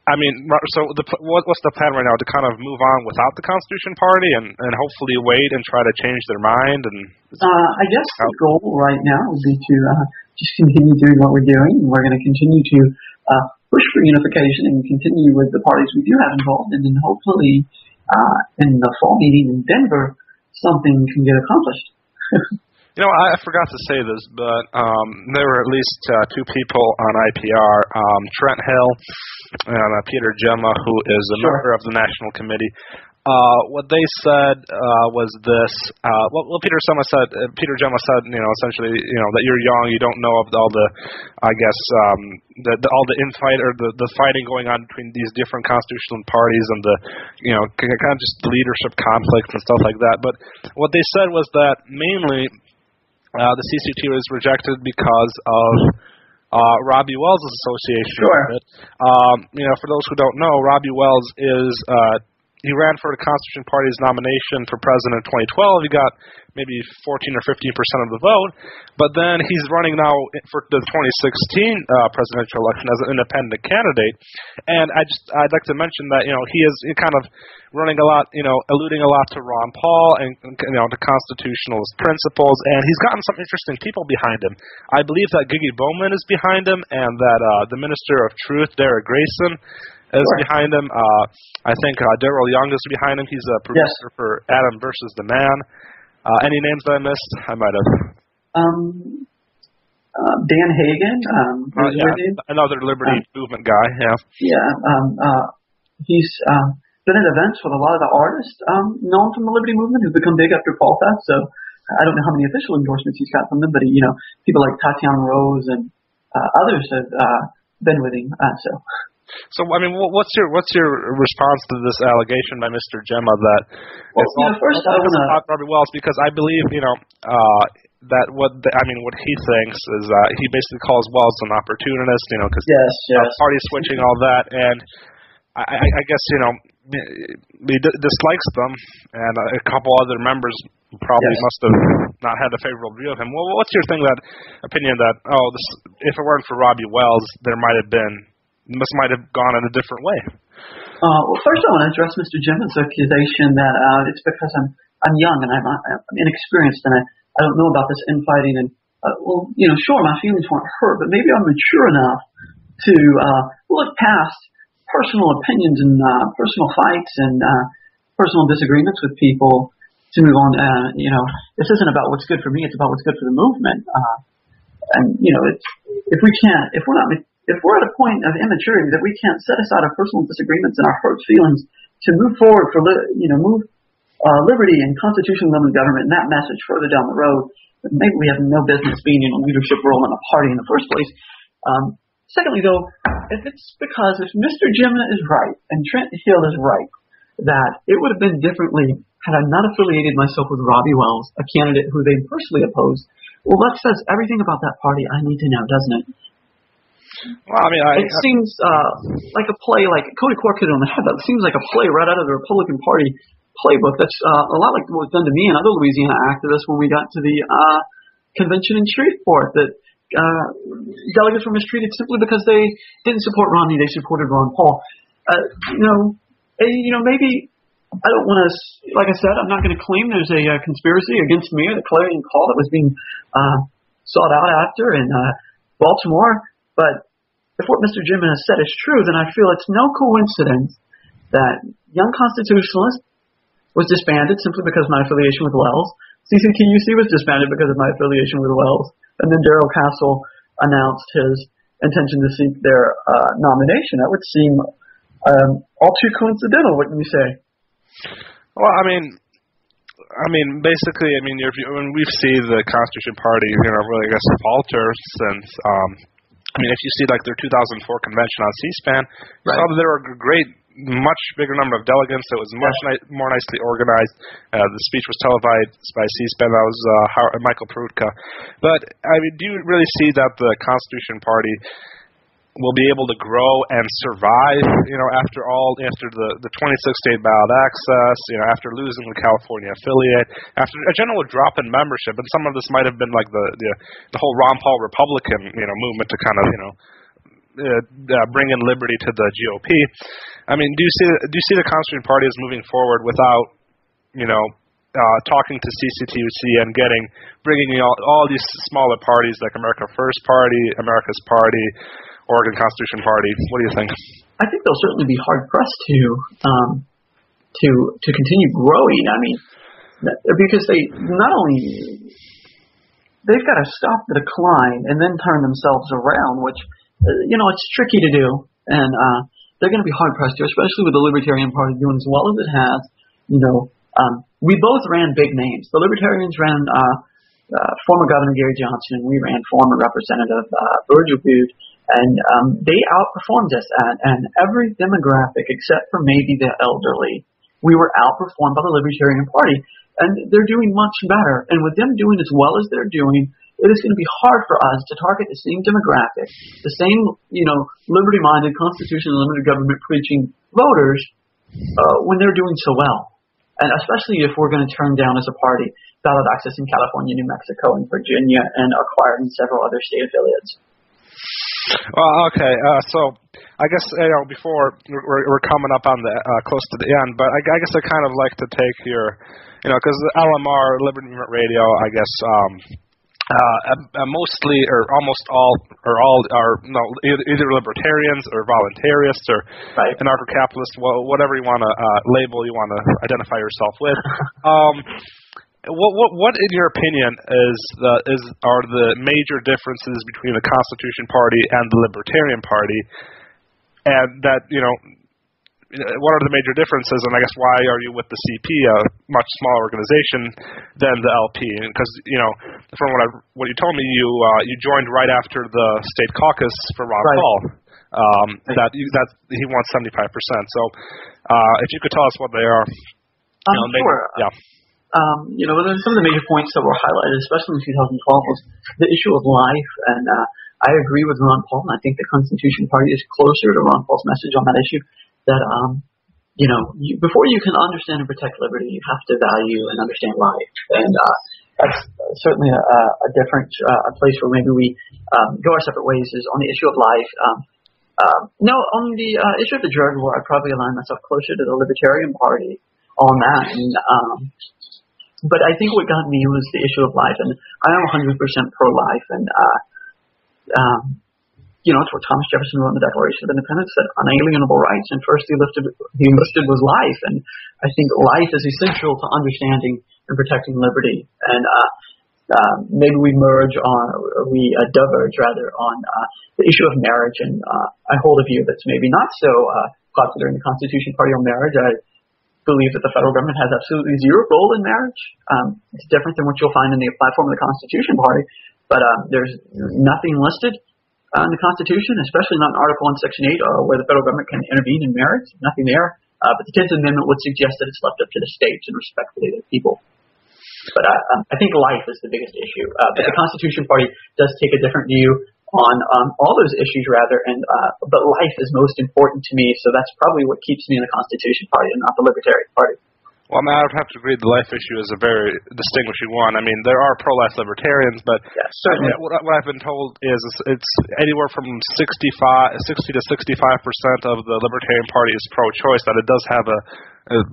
I mean, what's the plan right now to kind of move on without the Constitution Party and hopefully wait and try to change their mind? And I guess the goal right now would be to just continue doing what we're doing. We're going to continue to push for unification and continue with the parties we do have involved, and then hopefully in the fall meeting in Denver, something can get accomplished. I forgot to say this, but there were at least two people on IPR, Trent Hill and Peter Gemma, who is a member of the National Committee. What they said was this. Peter Gemma said, essentially, that you're young, you don't know of all the, I guess, all the infight or the fighting going on between these different constitutional parties and the, kind of just leadership conflicts and stuff like that. But what they said was that mainly the CCT was rejected because of Robbie Wells' association with it. For those who don't know, Robbie Wells is he ran for the Constitution Party's nomination for president in 2012. He got maybe 14 or 15% of the vote, but then he's running now for the 2016 presidential election as an independent candidate. And I'd like to mention that he is kind of running a lot, alluding a lot to Ron Paul and to constitutionalist principles, and he's gotten some interesting people behind him. I believe that Gigi Bowman is behind him, and that the Minister of Truth, Derek Grayson, is behind him. I think Daryl Young is behind him. He's a producer for Adam versus the Man. Any names that I missed? I might have. Dan Hagen. Another Liberty Movement guy. He's been at events with a lot of the artists known from the Liberty Movement who've become big after Fall Fest. So I don't know how many official endorsements he's got from them, but people like Tatiana Rose and others have been with him. So I mean, what's your response to this allegation by Mr. Gemma that first I want to Robbie Wells, because I believe that what he thinks is he basically calls Wells an opportunist, because party switching, all that, and I guess he dislikes them, and a couple other members probably must have not had a favorable view of him. Well, what's your opinion that if it weren't for Robbie Wells, this might have gone in a different way? Well, first I want to address Mr. Gemma's accusation that it's because I'm young and I'm inexperienced and I don't know about this infighting and sure, my feelings weren't hurt, but maybe I'm mature enough to look past personal opinions and personal fights and personal disagreements with people to move on. This isn't about what's good for me; it's about what's good for the movement. If we're at a point of immaturity that we can't set aside our personal disagreements and our hurt feelings to move forward for liberty and constitutional limited government and that message further down the road, then maybe we have no business being in a leadership role in a party in the first place. Secondly, though, if Mr. Gemma is right and Trent Hill is right, that it would have been differently had I not affiliated myself with Robbie Wells, a candidate who they personally opposed, well, that says everything about that party I need to know, doesn't it? Well, I mean, it seems like a play, like Cody Clark hit it on the head. That seems like a play right out of the Republican Party playbook. That's a lot like what was done to me and other Louisiana activists when we got to the convention in Shreveport. That delegates were mistreated simply because they didn't support Romney; they supported Ron Paul. Maybe I don't want to. Like I said, I'm not going to claim there's a conspiracy against me or the clarion call that was being sought out after in Baltimore, but if what Mr. Gemma has said is true, then I feel it's no coincidence that Young Constitutionalist was disbanded simply because of my affiliation with Wells. CCTUC was disbanded because of my affiliation with Wells. And then Darrell Castle announced his intention to seek their nomination. That would seem all too coincidental, wouldn't you say? Well, basically, when we see the Constitution Party, really, I guess, falter since if you see like their 2004 convention on C-SPAN, you saw that there were much bigger number of delegates. It was much more nicely organized. The speech was televised by C-SPAN. That was Michael Peroutka. But do you really see that the Constitution Party will be able to grow and survive? After the 26 state ballot access, after losing the California affiliate, after a general drop in membership, and some of this might have been like the whole Ron Paul Republican movement to kind of bring in liberty to the GOP. Do you see the Constitution Party as moving forward without talking to CCTUC and bringing all these smaller parties like America First Party, America's Party, Oregon Constitution Party? What do you think? I think they'll certainly be hard pressed to continue growing. Because they've got to stop the decline and then turn themselves around, which it's tricky to do, and they're going to be hard pressed to, especially with the Libertarian Party doing as well as it has. We both ran big names. The Libertarians ran former Governor Gary Johnson, and we ran former Representative Virgil Booth. And they outperformed us and every demographic except for maybe the elderly. We were outperformed by the Libertarian Party, and they're doing much better. And with them doing as well as they're doing, it is going to be hard for us to target the same demographic, the same, liberty-minded, constitutional, limited government preaching voters when they're doing so well. And especially if we're going to turn down as a party ballot access in California, New Mexico, and Virginia, and acquiring several other state affiliates. Well, okay. So I guess before we're coming up on the close to the end, but I guess I kind of like to take your, because the LMR, Liberty Movement Radio, I guess mostly or almost all are either libertarians or voluntarists or anarcho-capitalists, whatever you want to label, you want to identify yourself with. What in your opinion are the major differences between the Constitution Party and the Libertarian Party, and that what are the major differences, and I guess why are you with the CP, a much smaller organization than the LP? Because from what you told me, you joined right after the state caucus for Ron Paul. That he wants 75%. So if you could tell us what they are. Sure. Yeah. Some of the major points that were highlighted, especially in 2012, was the issue of life, and I agree with Ron Paul, and I think the Constitution Party is closer to Ron Paul's message on that issue, that, before you can understand and protect liberty, you have to value and understand life, and that's certainly a different place where maybe we go our separate ways is on the issue of life. On the issue of the drug war, I'd probably align myself closer to the Libertarian Party on that, and but I think what got me was the issue of life, and I am 100% pro-life, and it's where Thomas Jefferson wrote in the Declaration of Independence that unalienable rights, and first he listed was life, and I think life is essential to understanding and protecting liberty, and maybe we diverge rather on the issue of marriage, and I hold a view that's maybe not so popular in the Constitution Party on marriage. I believe that the federal government has absolutely zero role in marriage. It's different than what you'll find in the platform of the Constitution Party, but there's nothing listed in the Constitution, especially not in Article 1, Section 8, where the federal government can intervene in marriage. Nothing there. But the 10th Amendment would suggest that it's left up to the states and respectfully to the people. But I think life is the biggest issue. But the Constitution Party does take a different view on all those issues, but life is most important to me, so that's probably what keeps me in the Constitution Party and not the Libertarian Party. Well, I would have to agree the life issue is a very distinguishing one. I mean, there are pro-life libertarians, but certainly. What I've been told is it's anywhere from 60 to 65% of the Libertarian Party is pro-choice, that it does have a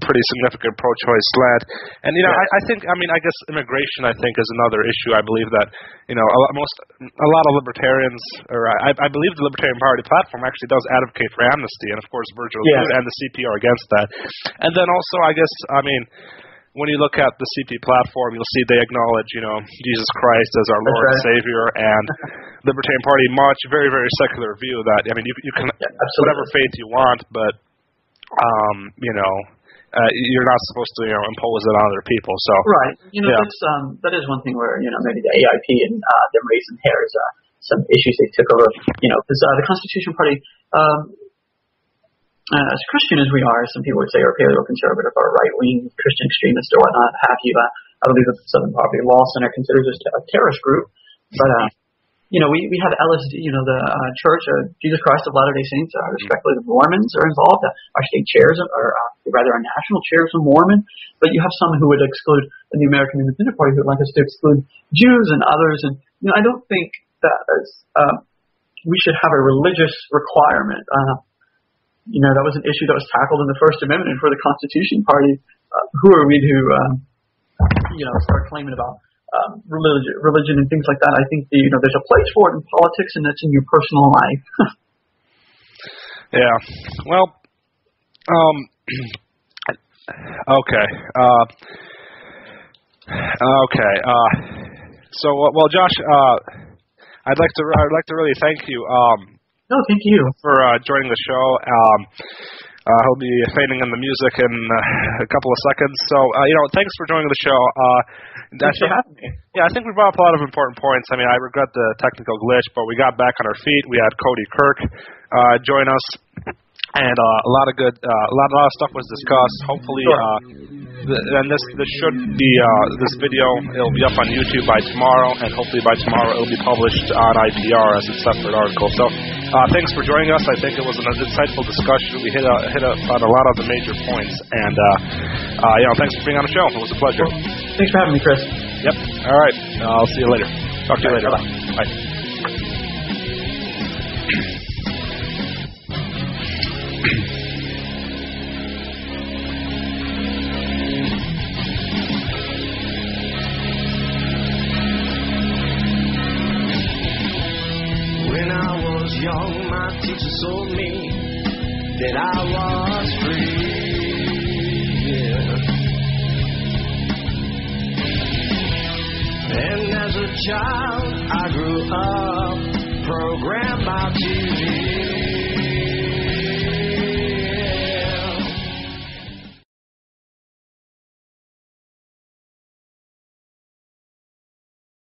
pretty significant pro-choice slant. And, I think, I guess immigration, I think, is another issue. I believe that, a lot of libertarians, or I believe the Libertarian Party platform actually does advocate for amnesty, and of course Virgil and the CP are against that. And then also, I guess, when you look at the CP platform, you'll see they acknowledge, Jesus Christ as our Lord and Savior, and Libertarian Party very, very secular view that, you can whatever faith you want, but, you're not supposed to, impose it on other people. So that is one thing where maybe the AIP and them raising hairs, some issues they took over. Because the Constitution Party, as Christian as we are, some people would say are paleo-conservative or right-wing Christian extremists or whatnot. I believe that the Southern Poverty Law Center considers us a terrorist group, but. We have LSD, the Church of Jesus Christ of Latter-day Saints, respectively, the Mormons are involved. Our state chairs, our national chairs are Mormon. But you have some who would exclude the American Independent Party, who would like us to exclude Jews and others. And, I don't think that we should have a religious requirement. That was an issue that was tackled in the First Amendment. And for the Constitution Party, who are we to, start claiming about religion and things like that? I think there's a place for it in politics, and that's in your personal life. Yeah. Well. Okay. Okay. So, Josh, I'd like to really thank you. No, thank you for joining the show. He'll be fading in the music in a couple of seconds. So, thanks for joining the show. Thanks for having me. Yeah, I think we brought up a lot of important points. I regret the technical glitch, but we got back on our feet. We had Cody Kirk join us, and a lot of stuff was discussed. Hopefully, and this should be this video. It'll be up on YouTube by tomorrow, and hopefully by tomorrow it'll be published on IPR as a separate article. So, thanks for joining us. I think it was an insightful discussion. We hit on a lot of the major points, and thanks for being on the show. It was a pleasure. Well, thanks for having me, Chris. Yep. All right. I'll see you later. Talk to you later. Bye. Bye. When I was young, my teacher told me that I was free. Yeah. And as a child, I grew up programmed by TV.